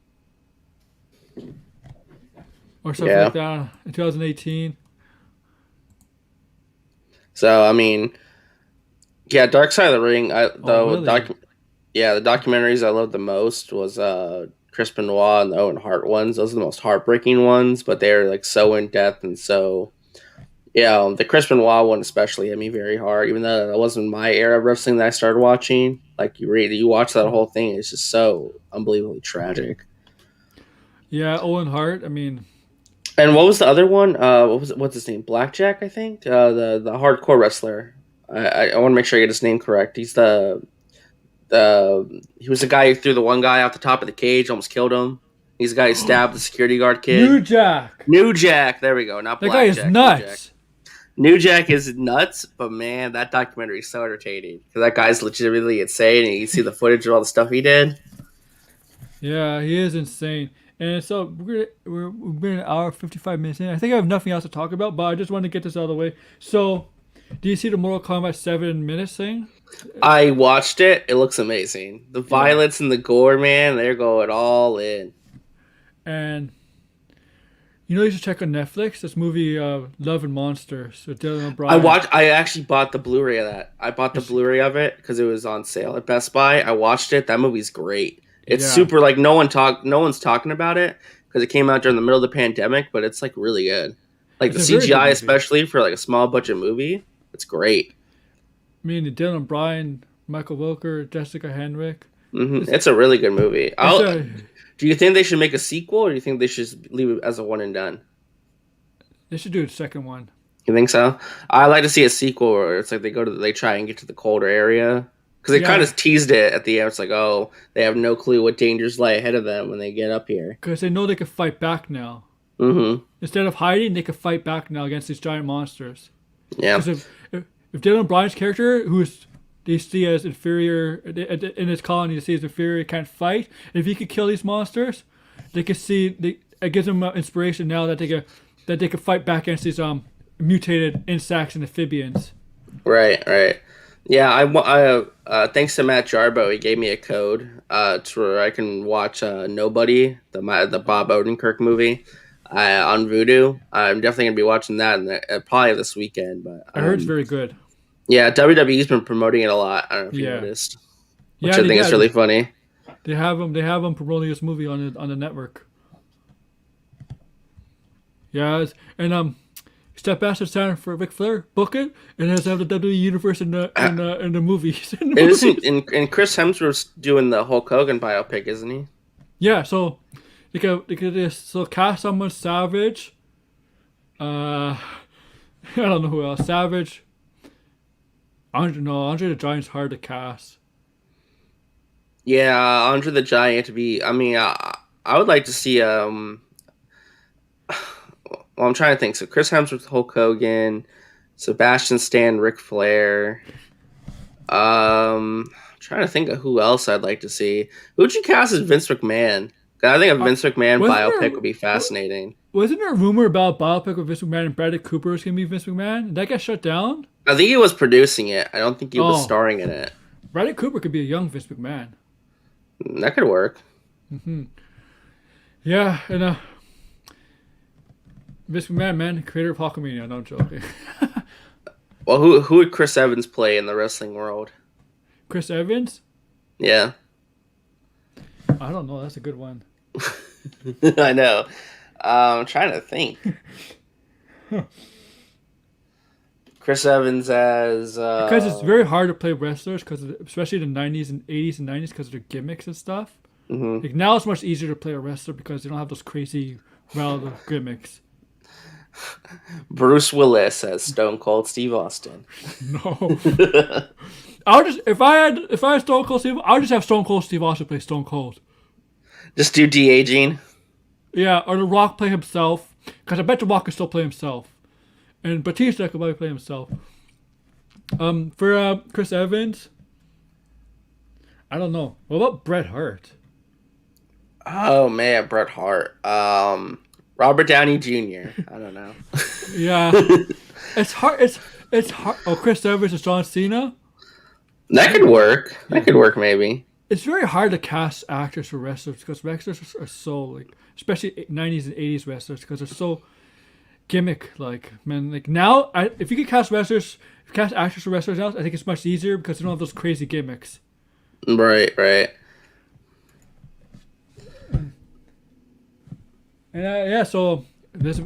or something like Yeah. that in 2018. So I mean, yeah, Dark Side of the Ring. Oh, really? Yeah, the documentaries I loved the most was Chris Benoit and the Owen Hart ones. Those are the most heartbreaking ones, but they're like so in depth and so. Yeah, the Chris Benoit one especially hit me very hard, even though that wasn't my era of wrestling that I started watching. Like you watch that whole thing, it's just so unbelievably tragic. Yeah, Owen Hart. I mean, And what was the other one? What's his name? Blackjack, I think. The hardcore wrestler. I want to make sure I get his name correct. He was the guy who threw the one guy off the top of the cage, almost killed him. He's the guy who stabbed the security guard New kid. Jack. New Jack, there we go. Not That guy is Blackjack. New Jack. nuts. New Jack is nuts, but man, that documentary is so entertaining because that guy's legitimately insane, and you see the footage of all the stuff he did. Yeah, he is insane. And so we've been an hour 55 minutes in. I think I have nothing else to talk about, but I just want to get this out of the way. So, do you see the Mortal Kombat 7 minutes thing? I watched it; it looks amazing. The violence and the gore, man, they're going all in. And you should check on Netflix this movie Love and Monsters with Dylan O'Brien. I actually bought the Blu-ray of that. I bought the Blu-ray of it because it was on sale at Best Buy. I watched it. That movie's great. It's Yeah. super like no one's talking about it because it came out during the middle of the pandemic, but it's like really good. Like It's the a very good CGI, movie. especially for like a small budget movie, it's great. I mean, the Dylan O'Brien, Michael Wilker, Jessica Henwick. It's a really good movie. It's Do you think they should make a sequel, or do you think they should just leave it as a one and done? they should do a second one. You think so? I like to see a sequel where it's like they try and get to the colder area because they Yeah. kind of teased it at the end. It's like, oh, they have no clue what dangers lie ahead of them when they get up here. Because they know they can fight back now. Mm-hmm. Instead of hiding, they can fight back now against these giant monsters. Yeah. Because if Dylan O'Brien's character, they see as inferior in his colony, they see as inferior, can't fight. If he could kill these monsters, they can see. It gives them inspiration now that they can fight back against these mutated insects and amphibians. Right. Yeah, I thanks to Matt Jarbo, he gave me a code to where I can watch Nobody, the Bob Odenkirk movie, on Vudu. I'm definitely gonna be watching that probably this weekend. But I heard it's very good. yeah, WWE's been promoting it a lot. I don't know if you noticed, which I think is really funny. They have them promoting this movie on the network. Yeah, and Step Bastard stand for Ric Flair, book it, and has to have the WWE universe in the movies. And Chris Hemsworth's doing the Hulk Hogan biopic, isn't he? Yeah, so they could just cast someone Savage. I don't know who else. Savage. Andre the Giant's hard to cast. Yeah, Andre the Giant to be. I mean, I would like to see. Well, I'm trying to think. So Chris Hemsworth, Hulk Hogan, Sebastian Stan, Ric Flair. Trying to think of who else I'd like to see. Who'd you cast as Vince McMahon? 'Cause I think a Vince McMahon biopic would be fascinating. Wasn't there a rumor about a biopic of Vince McMahon and Bradley Cooper was going to be Vince McMahon? Did that get shut down? I think he was producing it. I don't think he was starring in it. Bradley Cooper could be a young Vince McMahon. That could work. Yeah, and Vince McMahon, man, creator of Hulkamania. No, I'm joking. Well, who would Chris Evans play in the wrestling world? Chris Evans? Yeah. I don't know. That's a good one. I know. I'm trying to think. Chris Evans as because it's very hard to play wrestlers, especially the 90s and 80s and 90s because of their gimmicks and stuff. Mm-hmm. Like now it's much easier to play a wrestler because they don't have those crazy wild gimmicks. Bruce Willis as Stone Cold Steve Austin. No. I'll just if I had Stone Cold Steve, I'll just have Stone Cold Steve Austin play Stone Cold. Just do de-aging. Yeah, or The Rock play himself, because I bet The Rock can still play himself, and Batista could probably play himself. For Chris Evans, I don't know. What about Bret Hart? Oh man, Bret Hart. Robert Downey Jr. I don't know. Yeah, it's hard. It's hard. Oh, Chris Evans is John Cena. That could work. That could work maybe. It's very hard to cast actors for wrestlers because wrestlers are so like, especially 90s and 80s wrestlers, because they're so gimmick like. Man, like now, if you could cast actors for wrestlers now, I think it's much easier because they don't have those crazy gimmicks. Right. And yeah, so this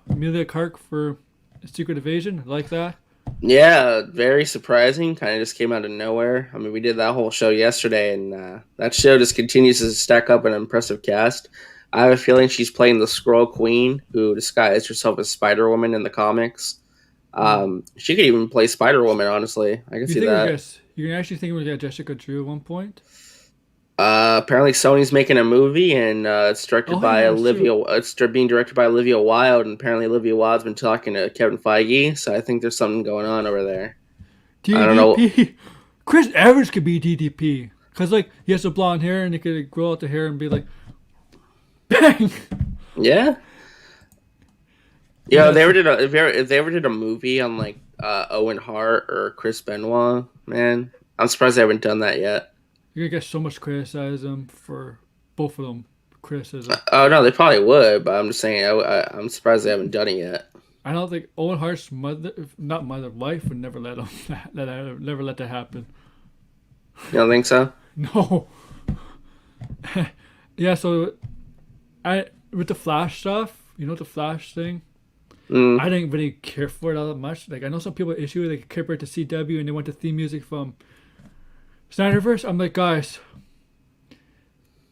Amelia Clark for Secret Invasion, like that. Yeah, very surprising. Kind of just came out of nowhere. I mean, we did that whole show yesterday, and that show just continues to stack up an impressive cast. I have a feeling she's playing the Skrull Queen, who disguised herself as Spider-Woman in the comics. She could even play Spider-Woman, honestly. I can see that. You can actually think we're going to get Jessica Drew at one point? Apparently Sony's making a movie, and it's directed by Olivia. It's being directed by Olivia Wilde, and apparently Olivia Wilde's been talking to Kevin Feige. So I think there's something going on over there. DDP. I don't know. Chris Evans could be DDP because like he has the blonde hair, and he could grow out the hair and be like, bang. Yeah. Yeah, if they ever did a movie on like Owen Hart or Chris Benoit, man, I'm surprised they haven't done that yet. You're going to get so much criticism for both of them. Criticism. Oh, no, they probably would, but I'm just saying, I'm surprised they haven't done it yet. I don't think Owen Hart's wife would never let him never let that happen. You don't think so? No. Yeah, so with the Flash stuff, the Flash thing, I didn't really care for it all that much. Like, I know some people issue they compare it to CW and they want the theme music from Snyderverse. I'm like, guys,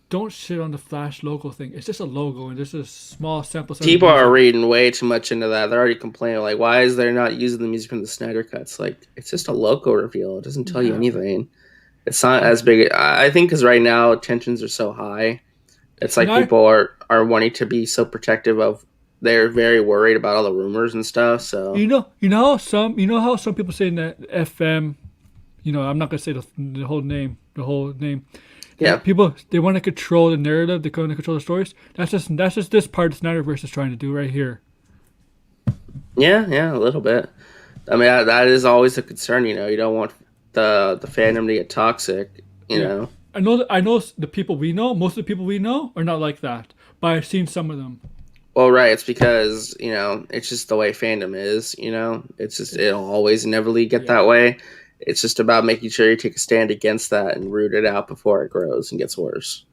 don't shit on the Flash logo thing. It's just a logo, and there's a small sample size. People are reading way too much into that. They're already complaining, like, why is there not using the music from the Snyder Cuts? Like, it's just a logo reveal. It doesn't tell you anything. It's not as big. I think because right now tensions are so high, it's like people are wanting to be so protective of. They're very worried about all the rumors and stuff. So how some people say that FM. I'm not gonna say the whole name. Yeah, people they want to control the narrative. They want to control the stories. That's just this part Snyderverse is trying to do right here. Yeah, a little bit. I mean, that is always a concern. You don't want the fandom to get toxic. You know. I know the people we know. Most of the people we know are not like that, but I've seen some of them. Well, right. It's because it's just the way fandom is. It's just it'll always inevitably get that way. It's just about making sure you take a stand against that and root it out before it grows and gets worse.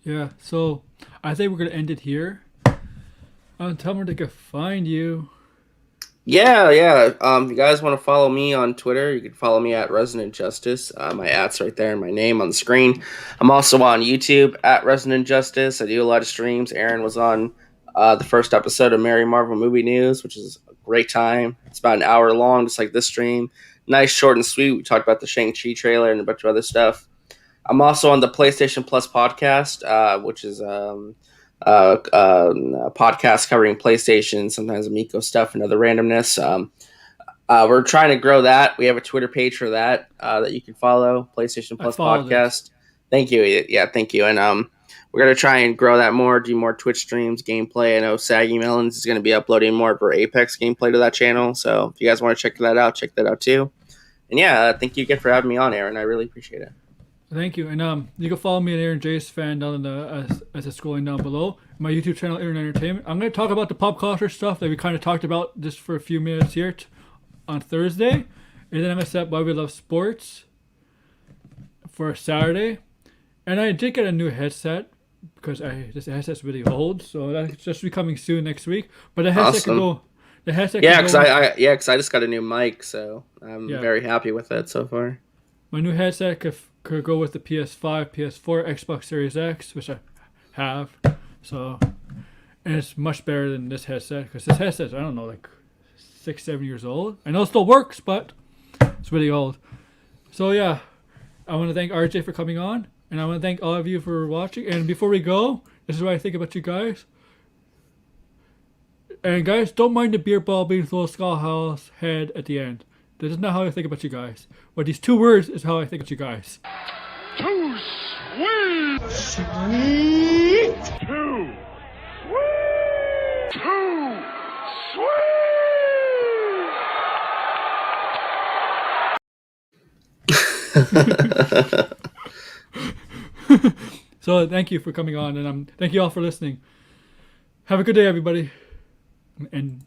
Yeah, so I think we're going to end it here. Tell me where they can find you. Yeah. If you guys want to follow me on Twitter, you can follow me at Resonant Justice. My @'s right there and my name on the screen. I'm also on YouTube at Resonant Justice. I do a lot of streams. Aaron was on the first episode of Mary Marvel Movie News, which is a great time. It's about an hour long, just like this stream. Nice, short, and sweet. We talked about the Shang-Chi trailer and a bunch of other stuff. I'm also on the PlayStation Plus podcast, which is a podcast covering PlayStation, sometimes Amico stuff and other randomness. We're trying to grow that. We have a Twitter page for that that you can follow, PlayStation Plus podcast. Thank you. Yeah, thank you. And we're going to try and grow that more, do more Twitch streams, gameplay. I know Saggy Melons is going to be uploading more of our Apex gameplay to that channel. So if you guys want to check that out too. And yeah, thank you again for having me on, Aaron. I really appreciate it. Thank you. And you can follow me at Aaron Jace Fan down in the as it's scrolling down below. My YouTube channel, Aaron Entertainment. I'm going to talk about the pop culture stuff that we kind of talked about just for a few minutes here on Thursday. And then I'm going to set Why We Love Sports for Saturday. And I did get a new headset because this headset's really old. So that's just be coming soon next week. But the headset can go... because I just got a new mic, so I'm very happy with it so far. My new headset could go with the PS5, PS4, Xbox Series X, which I have. So, And it's much better than this headset, because this headset's, I don't know, like 6-7 years old. I know it still works, but it's really old. So yeah, I want to thank RJ for coming on, and I want to thank all of you for watching. And before we go, this is what I think about you guys. And guys, don't mind the beer ball being through a Skullhouse head at the end. That is not how I think about you guys. But these 2 words is how I think about you guys. Too sweet! Sweet! Too sweet! Too sweet! So thank you for coming on, and thank you all for listening. Have a good day, everybody. And